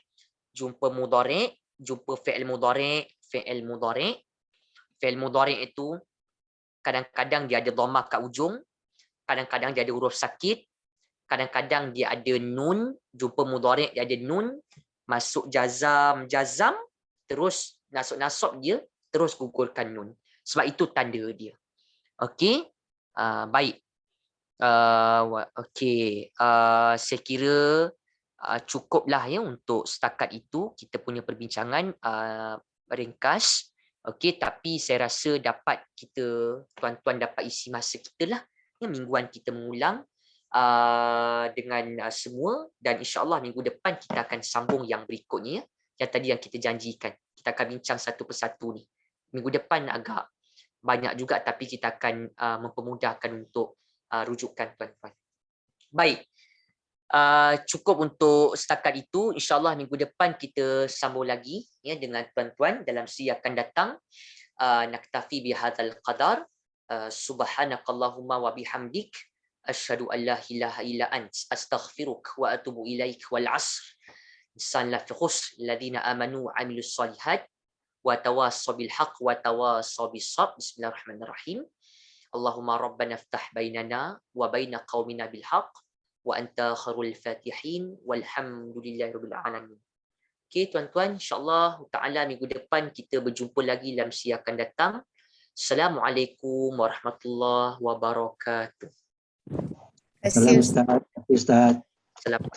Jumpa mudhari', jumpa fi'il mudhari', fi'il mudhari' itu kadang-kadang dia ada dhammah kat ujung, kadang-kadang dia ada huruf sakit, kadang-kadang dia ada nun, jumpa mudhari' dia ada nun, masuk jazam, terus nasab dia, terus gugurkan nun. Sebab itu tanda dia. Okey. Baik. Okey. Saya kira cukuplah ya untuk setakat itu kita punya perbincangan ringkas. Okey, tapi saya rasa dapat tuan-tuan dapat isi masa kita lah. Ya, mingguan kita mengulang dengan semua, dan insya-Allah minggu depan kita akan sambung yang berikutnya yang tadi yang kita janjikan. Kita akan bincang satu persatu ni. Minggu depan agak banyak juga, tapi kita akan mempermudahkan untuk rujukan tuan-tuan. Baik. Cukup untuk setakat itu. Insya-Allah minggu depan kita sambung lagi ya dengan tuan-tuan dalam siri akan datang. Naktafi bihadzal qadar. Subhanakallahumma wa bihamdik. Asyhadu an la ilaha illa ant, astaghfiruk wa atubu ilaik, wal 'asr. Insan la fi khusr, alladziina aamanu wa 'amilus shalihat wa tawassaw bil haqq wa tawassaw bis sabr. Bismillahirrahmanirrahim. Allahumma rabbana iftah bainana wa baina qaumina bil haqq wa anta khairul fatihin walhamdulillahi rabbil alamin. Okey tuan-tuan, insya-Allah taala minggu depan kita berjumpa lagi dalam siri akan datang. Assalamualaikum warahmatullahi wabarakatuh. Salam Ustaz. Salam.